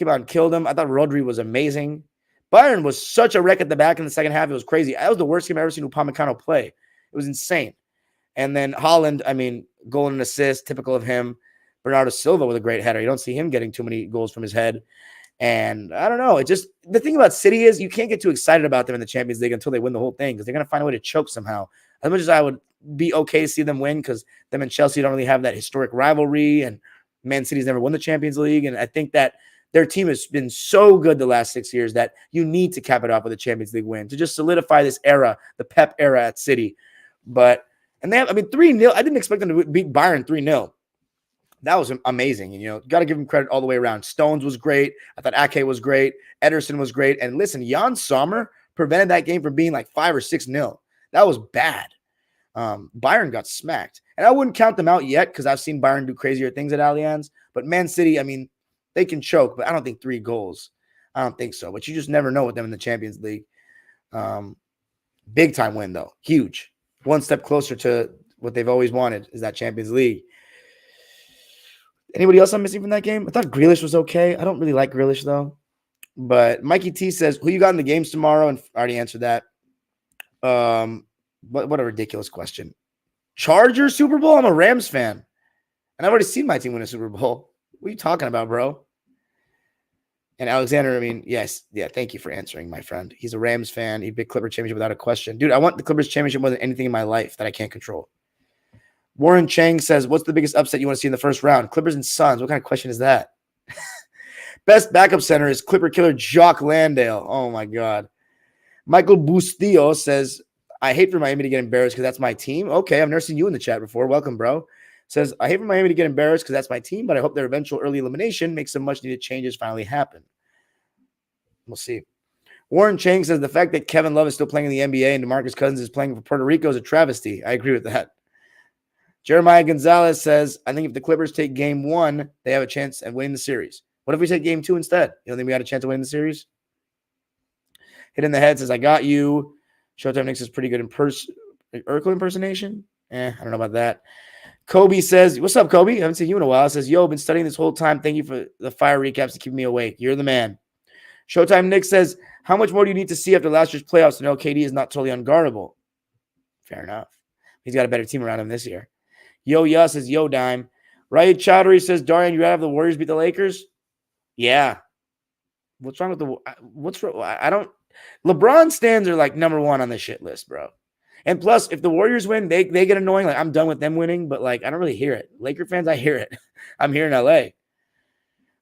I thought Rodri was amazing. Bayern was such a wreck at the back in the second half. It was crazy. That was the worst game I've ever seen Upamecano play. It was insane. And then Haaland, I mean, goal and assist, typical of him. Bernardo Silva with a great header. You don't see him getting too many goals from his head. And I don't know. It just, the thing about City is you can't get too excited about them in the Champions League until they win the whole thing because they're going to find a way to choke somehow. As much as I would be okay to see them win because them and Chelsea don't really have that historic rivalry, and Man City's never won the Champions League. And I think that their team has been so good the last 6 years that you need to cap it off with a Champions League win to just solidify this era, the Pep era at City. But, and they have, 3-0. I didn't expect them to beat Bayern 3-0. That was amazing. And, got to give him credit all the way around. Stones was great. I thought Ake was great. Ederson was great. And listen, Jan Sommer prevented that game from being like 5 or 6-0. That was bad. Bayern got smacked. And I wouldn't count them out yet because I've seen Bayern do crazier things at Allianz. But Man City, they can choke, but I don't think 3 goals. I don't think so. But you just never know with them in the Champions League. Big time win, though. Huge. One step closer to what they've always wanted is that Champions League. Anybody else I'm missing from that game? I thought Grealish was okay. I don't really like Grealish, though. But Mikey T says, who you got in the games tomorrow? And I already answered that. What a ridiculous question. Chargers Super Bowl? I'm a Rams fan. And I've already seen my team win a Super Bowl. What are you talking about, bro? And Alexander, yes. Yeah, thank you for answering, my friend. He's a Rams fan. He's a big Clipper championship without a question. Dude, I want the Clippers championship more than anything in my life that I can't control. Warren Chang says, what's the biggest upset you want to see in the first round? Clippers and Suns. What kind of question is that? Best backup center is Clipper killer Jock Landale. Oh, my God. Michael Bustillo says, I hate for Miami to get embarrassed because that's my team. Okay, I've never seen you in the chat before. Welcome, bro. Says, I hate for Miami to get embarrassed because that's my team, but I hope their eventual early elimination makes some much-needed changes finally happen. We'll see. Warren Chang says, the fact that Kevin Love is still playing in the NBA and DeMarcus Cousins is playing for Puerto Rico is a travesty. I agree with that. Jeremiah Gonzalez says, I think if the Clippers take game 1, they have a chance at winning the series. What if we take game 2 instead? You don't think we got a chance of winning the series? Hit in the head says, I got you. Showtime Nick is pretty good Urkel impersonation. I don't know about that. Kobe says, what's up, Kobe? I haven't seen you in a while. Says, yo, been studying this whole time. Thank you for the fire recaps to keep me awake. You're the man. Showtime Nick says, how much more do you need to see after last year's playoffs to know KD is not totally unguardable? Fair enough. He's got a better team around him this year. Yo, yeah says, yo, dime. Ryan Chowdhury says, Darian, you rather have the Warriors beat the Lakers? Yeah. What's wrong with I don't. LeBron stands are like number 1 on the shit list, bro. And plus, if the Warriors win, they get annoying. Like, I'm done with them winning, but like, I don't really hear it. Laker fans, I hear it. I'm here in LA.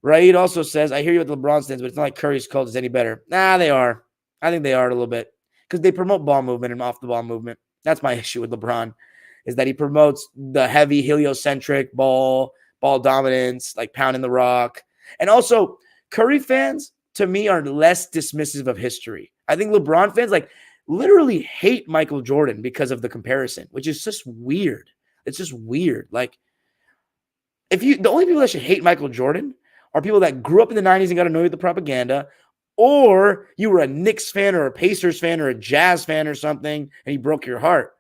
Raid also says, I hear you with LeBron stands, but it's not like Curry's cult is any better. Nah, they are. I think they are a little bit because they promote ball movement and off the ball movement. That's my issue with LeBron, is that he promotes the heavy heliocentric ball dominance, like pounding the rock. And also, Curry fans, to me, are less dismissive of history. I think LeBron fans, like, literally hate Michael Jordan because of the comparison, which is just weird. It's just weird. Like, the only people that should hate Michael Jordan are people that grew up in the 90s and got annoyed with the propaganda, or you were a Knicks fan or a Pacers fan or a Jazz fan or something, and he broke your heart.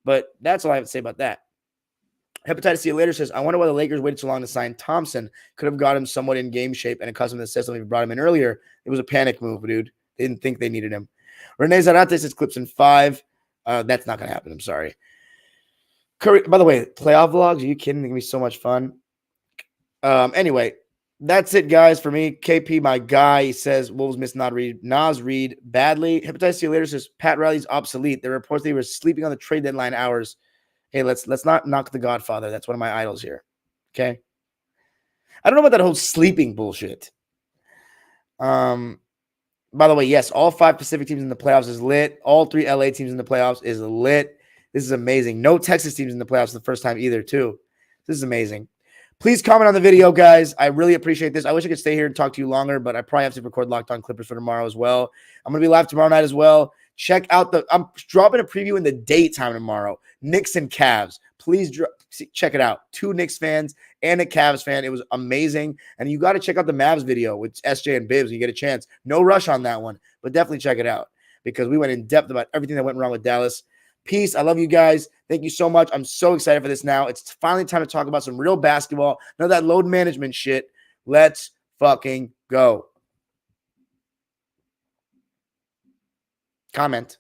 But that's all I have to say about that. Hepatitis C later says, I wonder why the Lakers waited so long to sign Thompson. Could have got him somewhat in game shape and accustomed to the system if we brought him in earlier. It was a panic move, dude. They didn't think they needed him. Renee Zarate says clips in 5. That's not going to happen. I'm sorry. Curry, by the way, playoff vlogs, are you kidding? They're going to be so much fun. Anyway, that's it, guys, for me. KP, my guy, he says Wolves missed Nas Reed badly. Hepatitis C later says Pat Riley's obsolete. There are reports that he was sleeping on the trade deadline hours. Hey, let's not knock the Godfather. That's one of my idols here. Okay? I don't know about that whole sleeping bullshit. By the way, yes, all 5 Pacific teams in the playoffs is lit. All 3 LA teams in the playoffs is lit. This is amazing. No Texas teams in the playoffs the first time either, too. This is amazing. Please comment on the video, guys. I really appreciate this. I wish I could stay here and talk to you longer, but I probably have to record Locked On Clippers for tomorrow as well. I'm going to be live tomorrow night as well. Check out I'm dropping a preview in the daytime tomorrow. Knicks and Cavs. Please check it out. 2 Knicks fans and a Cavs fan. It was amazing. And you got to check out the Mavs video with SJ and Bibbs when you get a chance. No rush on that one, but definitely check it out because we went in depth about everything that went wrong with Dallas. Peace. I love you guys. Thank you so much. I'm so excited for this now. It's finally time to talk about some real basketball. None of that load management shit. Let's fucking go. Comment.